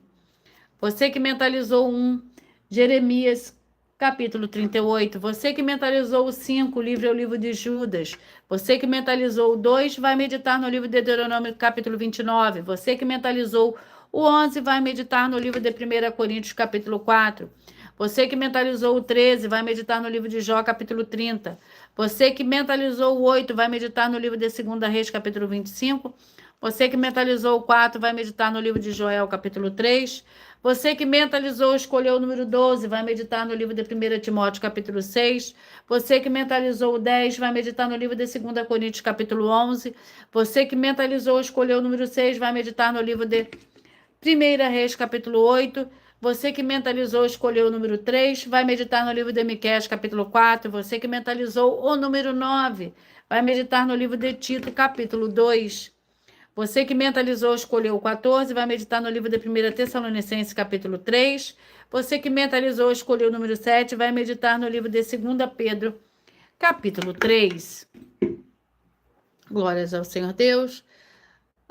Você que mentalizou 1, Jeremias, capítulo 38. Você que mentalizou o 5, o livro é o livro de Judas. Você que mentalizou o 2, vai meditar no livro de Deuteronômio, capítulo 29. Você que mentalizou o 11, vai meditar no livro de 1 Coríntios, capítulo 4. Você que mentalizou o 13, vai meditar no livro de Jó, capítulo 30. Você que mentalizou o 8, vai meditar no livro de 2 Reis, capítulo 25. Você que mentalizou o 4, vai meditar no livro de Joel, capítulo 3. Você que mentalizou, escolheu o número 12, vai meditar no livro de 1 Timóteo, capítulo 6. Você que mentalizou o 10, vai meditar no livro de 2 Coríntios, capítulo 11. Você que mentalizou, escolheu o número 6, vai meditar no livro de 1 Reis, capítulo 8. Você que mentalizou, escolheu o número 3, vai meditar no livro de Miqueias, capítulo 4. Você que mentalizou o número 9, vai meditar no livro de Tito, capítulo 2. Você que mentalizou, escolheu o 14, vai meditar no livro de 1 Tessalonicenses, capítulo 3. Você que mentalizou, escolheu o número 7, vai meditar no livro de 2 Pedro, capítulo 3. Glórias ao Senhor Deus.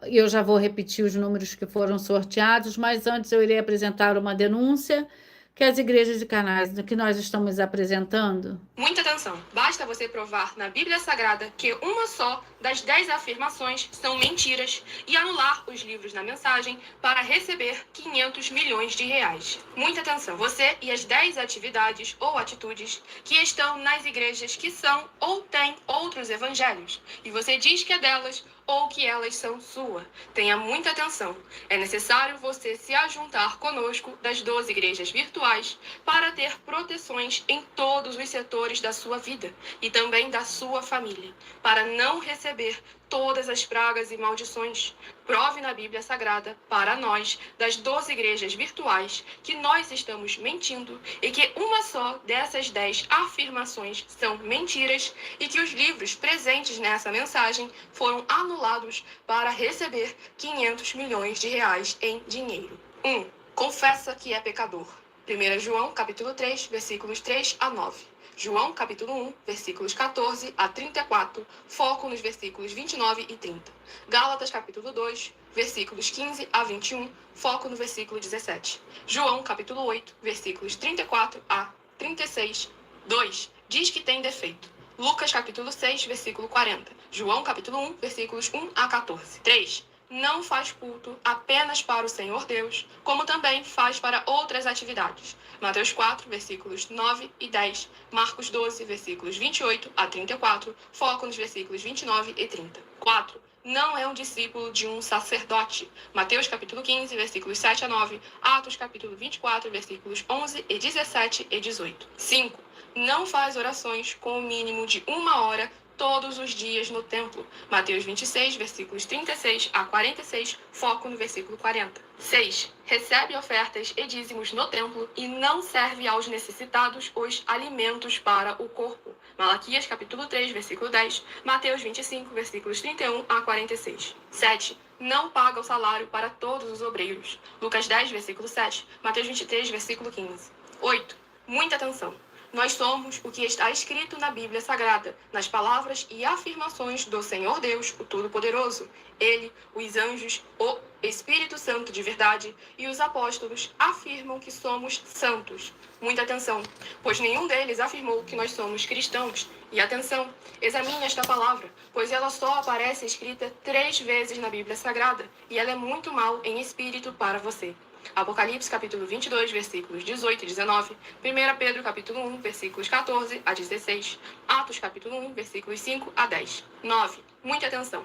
Eu já vou repetir os números que foram sorteados, mas antes eu irei apresentar uma denúncia que as igrejas e canais que nós estamos apresentando. Muita atenção! Basta você provar na Bíblia Sagrada que uma só das 10 afirmações são mentiras e anular os livros na mensagem para receber 500 milhões de reais. Muita atenção! Você e as 10 atividades ou atitudes que estão nas igrejas que são ou têm outros evangelhos e você diz que é delas ou que elas são sua. Tenha muita atenção. É necessário você se ajuntar conosco das 12 igrejas virtuais para ter proteções em todos os setores da sua vida e também da sua família, para não receber todas as pragas e maldições. Prove na Bíblia Sagrada para nós, das 12 igrejas virtuais, que nós estamos mentindo e que uma só dessas 10 afirmações são mentiras e que os livros presentes nessa mensagem foram anulados para receber 500 milhões de reais em dinheiro. 1. Confessa que é pecador. 1 João, capítulo 3, versículos 3 a 9. João, capítulo 1, versículos 14 a 34, foco nos versículos 29 e 30. Gálatas, capítulo 2, versículos 15 a 21, foco no versículo 17. João, capítulo 8, versículos 34 a 36, 2. Diz que tem defeito. Lucas, capítulo 6, versículo 40. João, capítulo 1, versículos 1 a 14. 3. Não faz culto apenas para o Senhor Deus, como também faz para outras atividades. Mateus 4, versículos 9 e 10. Marcos 12, versículos 28 a 34. Foco nos versículos 29 e 30. 4. Não é um discípulo de um sacerdote. Mateus capítulo 15, versículos 7 a 9. Atos capítulo 24, versículos 11 e 17 e 18. 5. Não faz orações com o mínimo de 1 hora todos os dias no templo. Mateus 26, versículos 36 a 46, foco no versículo 40. 6. Recebe ofertas e dízimos no templo e não serve aos necessitados os alimentos para o corpo. Malaquias capítulo 3, versículo 10, Mateus 25, versículos 31 a 46. 7. Não paga o salário para todos os obreiros. Lucas 10, versículo 7, Mateus 23, versículo 15. 8. Muita atenção! Nós somos o que está escrito na Bíblia Sagrada, nas palavras e afirmações do Senhor Deus, o Todo-Poderoso. Ele, os anjos, o Espírito Santo de verdade e os apóstolos afirmam que somos santos. Muita atenção, pois nenhum deles afirmou que nós somos cristãos. E atenção, examine esta palavra, pois ela só aparece escrita 3 vezes na Bíblia Sagrada e ela é muito mal em espírito para você. Apocalipse capítulo 22, versículos 18 e 19, 1 Pedro capítulo 1, versículos 14 a 16, Atos capítulo 1, versículos 5 a 10. 9. Muita atenção.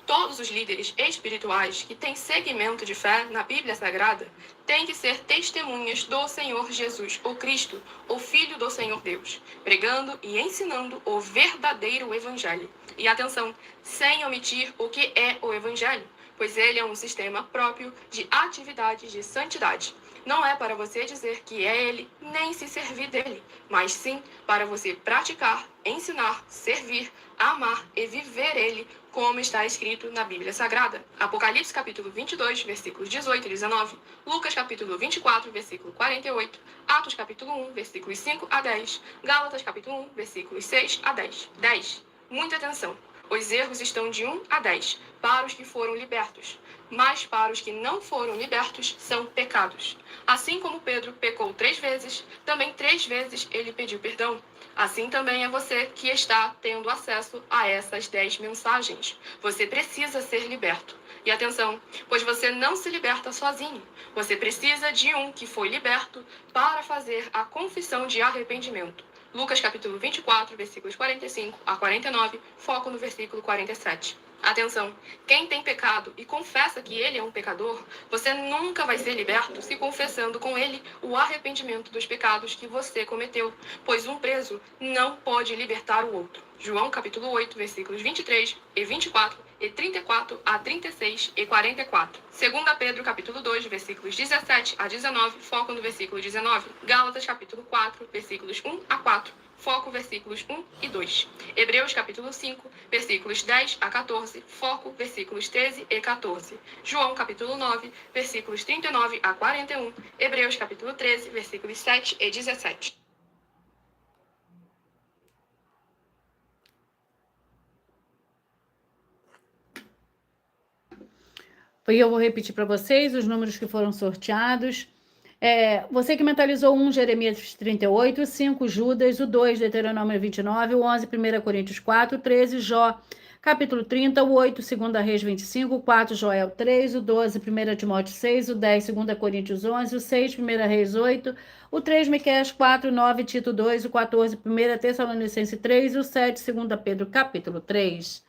Todos os líderes espirituais que têm segmento de fé na Bíblia Sagrada têm que ser testemunhas do Senhor Jesus, o Cristo, o Filho do Senhor Deus, pregando e ensinando o verdadeiro Evangelho. E atenção, sem omitir o que é o Evangelho, pois ele é um sistema próprio de atividades de santidade. Não é para você dizer que é ele, nem se servir dele, mas sim para você praticar, ensinar, servir, amar e viver ele, como está escrito na Bíblia Sagrada. Apocalipse capítulo 22, versículos 18 e 19, Lucas capítulo 24, versículo 48, Atos capítulo 1, versículos 5 a 10, Gálatas capítulo 1, versículos 6 a 10. 10. Muita atenção. Os erros estão de 1 a 10 para os que foram libertos, mas para os que não foram libertos são pecados. Assim como Pedro pecou 3 vezes, também 3 vezes ele pediu perdão. Assim também é você que está tendo acesso a essas 10 mensagens. Você precisa ser liberto. E atenção, pois você não se liberta sozinho. Você precisa de um que foi liberto para fazer a confissão de arrependimento. Lucas capítulo 24, versículos 45 a 49, foco no versículo 47. Atenção, quem tem pecado e confessa que ele é um pecador, você nunca vai ser liberto se confessando com ele o arrependimento dos pecados que você cometeu, pois um preso não pode libertar o outro. João capítulo 8, versículos 23 e 24 e 34 a 36 e 44. 2 Pedro capítulo 2, versículos 17 a 19, foco no versículo 19. Gálatas capítulo 4, versículos 1 a 4, foco versículos 1 e 2. Hebreus capítulo 5, versículos 10 a 14, foco versículos 13 e 14. João capítulo 9, versículos 39 a 41. Hebreus capítulo 13, versículos 7 e 17. E eu vou repetir para vocês os números que foram sorteados. Você que mentalizou 1, Jeremias 38, 5, Judas, o 2, Deuteronômio 29, o 11, 1 Coríntios 4, 13, Jó, capítulo 30, o 8, 2 Reis 25, o 4, Joel 3, o 12, 1 Timóteo 6, o 10, 2 Coríntios 11, o 6, 1 Reis 8, o 3, Miqueias 4, 9, Tito 2, o 14, 1 Tessalonicenses 3, o 7, 2 Pedro capítulo 3.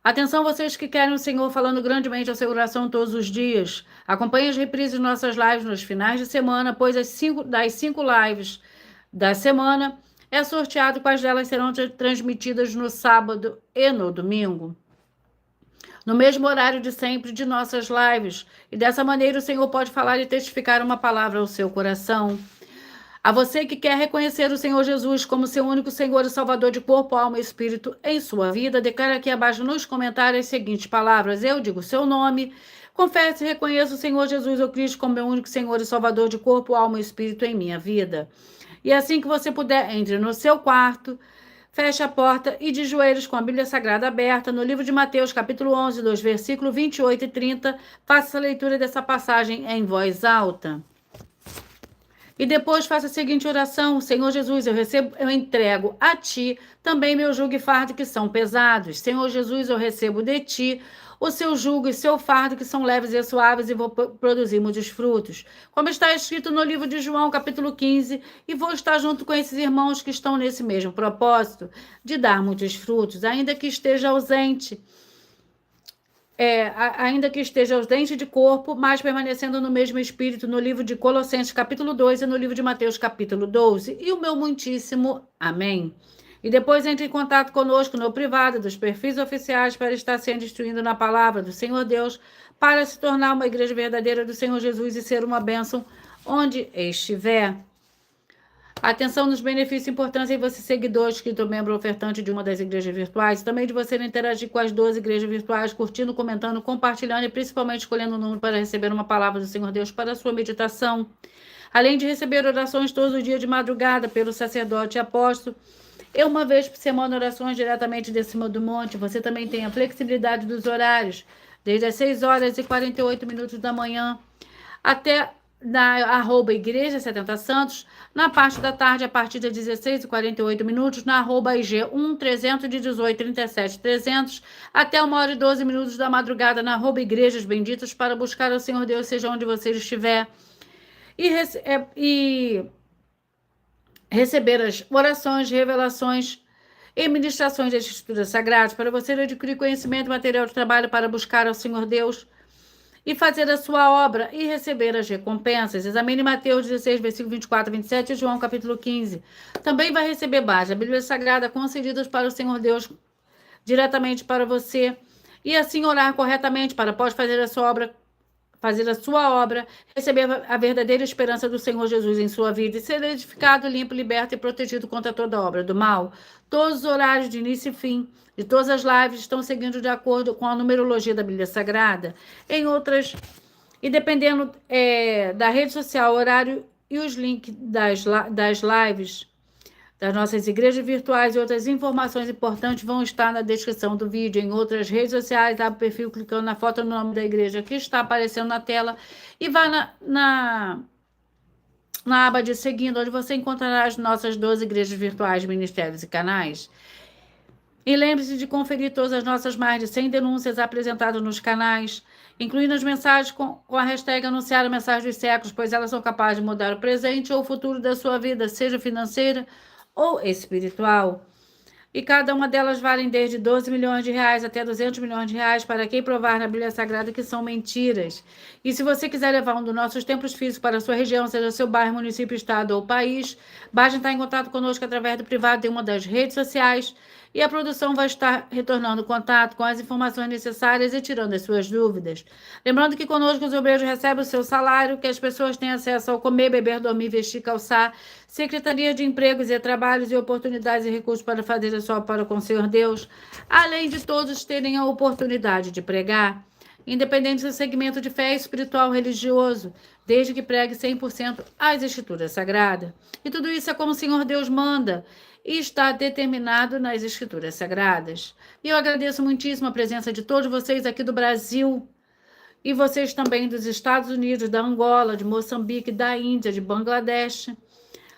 Atenção vocês que querem o Senhor falando grandemente ao seu coração todos os dias. Acompanhe as reprises de nossas lives nos finais de semana, pois das 5 lives da semana é sorteado quais delas serão transmitidas no sábado e no domingo, no mesmo horário de sempre de nossas lives. E dessa maneira o Senhor pode falar e testificar uma palavra ao seu coração. A você que quer reconhecer o Senhor Jesus como seu único Senhor e Salvador de corpo, alma e espírito em sua vida, declara aqui abaixo nos comentários as seguintes palavras. Eu digo seu nome, confesso e reconheço o Senhor Jesus ou Cristo como meu único Senhor e Salvador de corpo, alma e espírito em minha vida. E assim que você puder, entre no seu quarto, feche a porta e de joelhos com a Bíblia Sagrada aberta, no livro de Mateus, capítulo 11, 2, versículos 28 e 30, faça a leitura dessa passagem em voz alta. E depois faça a seguinte oração: Senhor Jesus, eu entrego a Ti também meu jugo e fardo que são pesados. Senhor Jesus, eu recebo de Ti o seu jugo e seu fardo que são leves e suaves e vou produzir muitos frutos. Como está escrito no livro de João, capítulo 15, e vou estar junto com esses irmãos que estão nesse mesmo propósito, de dar muitos frutos, ainda que esteja ausente. Ainda que esteja ausente de corpo, mas permanecendo no mesmo espírito, no livro de Colossenses, capítulo 2, e no livro de Mateus, capítulo 12. E o meu muitíssimo amém. E depois entre em contato conosco no privado dos perfis oficiais para estar sendo instruído na palavra do Senhor Deus, para se tornar uma igreja verdadeira do Senhor Jesus e ser uma bênção onde estiver. Atenção nos benefícios importantes em você, seguidor, inscrito, membro ofertante de uma das igrejas virtuais, também de você interagir com as 12 igrejas virtuais, curtindo, comentando, compartilhando e principalmente escolhendo um número para receber uma palavra do Senhor Deus para a sua meditação. Além de receber orações todos os dias de madrugada pelo sacerdote e apóstolo, e uma vez por semana orações diretamente de cima do monte. Você também tem a flexibilidade dos horários, desde as 6 horas e 48 minutos da manhã até na @igreja 70 Santos, na parte da tarde, a partir das 16h48, na @IG1 318 37 300, até 1h12 da madrugada, na @igrejas benditas, para buscar o Senhor Deus, seja onde você estiver, e receber as orações, revelações e ministrações das Escrituras Sagradas, para você adquirir conhecimento e material de trabalho para buscar ao Senhor Deus e fazer a sua obra e receber as recompensas. Examine Mateus 16, versículo 24 e 27 e João capítulo 15. Também vai receber base, a Bíblia Sagrada, concedidas para o Senhor Deus, diretamente para você, e assim orar corretamente, para pode fazer a sua obra, receber a verdadeira esperança do Senhor Jesus em sua vida e ser edificado, limpo, liberto e protegido contra toda obra do mal. Todos os horários de início e fim de todas as lives estão seguindo de acordo com a numerologia da Bíblia Sagrada. Em outras, e dependendo da rede social, horário e os links das lives das nossas igrejas virtuais e outras informações importantes vão estar na descrição do vídeo. Em outras redes sociais, abre o perfil clicando na foto no nome da igreja que está aparecendo na tela e vai na aba de seguindo, onde você encontrará as nossas 12 igrejas virtuais, ministérios e canais. E lembre-se de conferir todas as nossas mais de 100 denúncias apresentadas nos canais, incluindo as mensagens com a hashtag anunciar a mensagem dos séculos, pois elas são capazes de mudar o presente ou o futuro da sua vida, seja financeira ou espiritual. E cada uma delas valem desde 12 milhões de reais até 200 milhões de reais para quem provar na Bíblia Sagrada que são mentiras. E se você quiser levar um dos nossos templos físicos para a sua região, seja seu bairro, município, estado ou país, basta entrar em contato conosco através do privado de uma das redes sociais e a produção vai estar retornando contato com as informações necessárias e tirando as suas dúvidas. Lembrando que conosco os obreiros recebem o seu salário, que as pessoas têm acesso ao comer, beber, dormir, vestir, calçar, Secretaria de Empregos e Trabalhos e oportunidades e recursos para fazer a sua obra com o Senhor Deus, além de todos terem a oportunidade de pregar, independente do segmento de fé espiritual religioso, desde que pregue 100% as Escrituras Sagradas. E tudo isso é como o Senhor Deus manda e está determinado nas Escrituras Sagradas. E eu agradeço muitíssimo a presença de todos vocês aqui do Brasil e vocês também dos Estados Unidos, da Angola, de Moçambique, da Índia, de Bangladesh,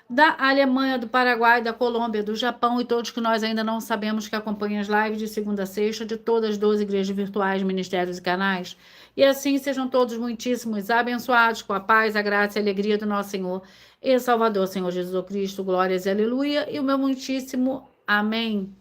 da Alemanha, do Paraguai, da Colômbia, do Japão e todos que nós ainda não sabemos que acompanham as lives de segunda a sexta de todas as 12 igrejas virtuais, ministérios e canais. E assim sejam todos muitíssimos abençoados com a paz, a graça e a alegria do nosso Senhor e Salvador, Senhor Jesus Cristo. Glórias e aleluia. E o meu muitíssimo amém.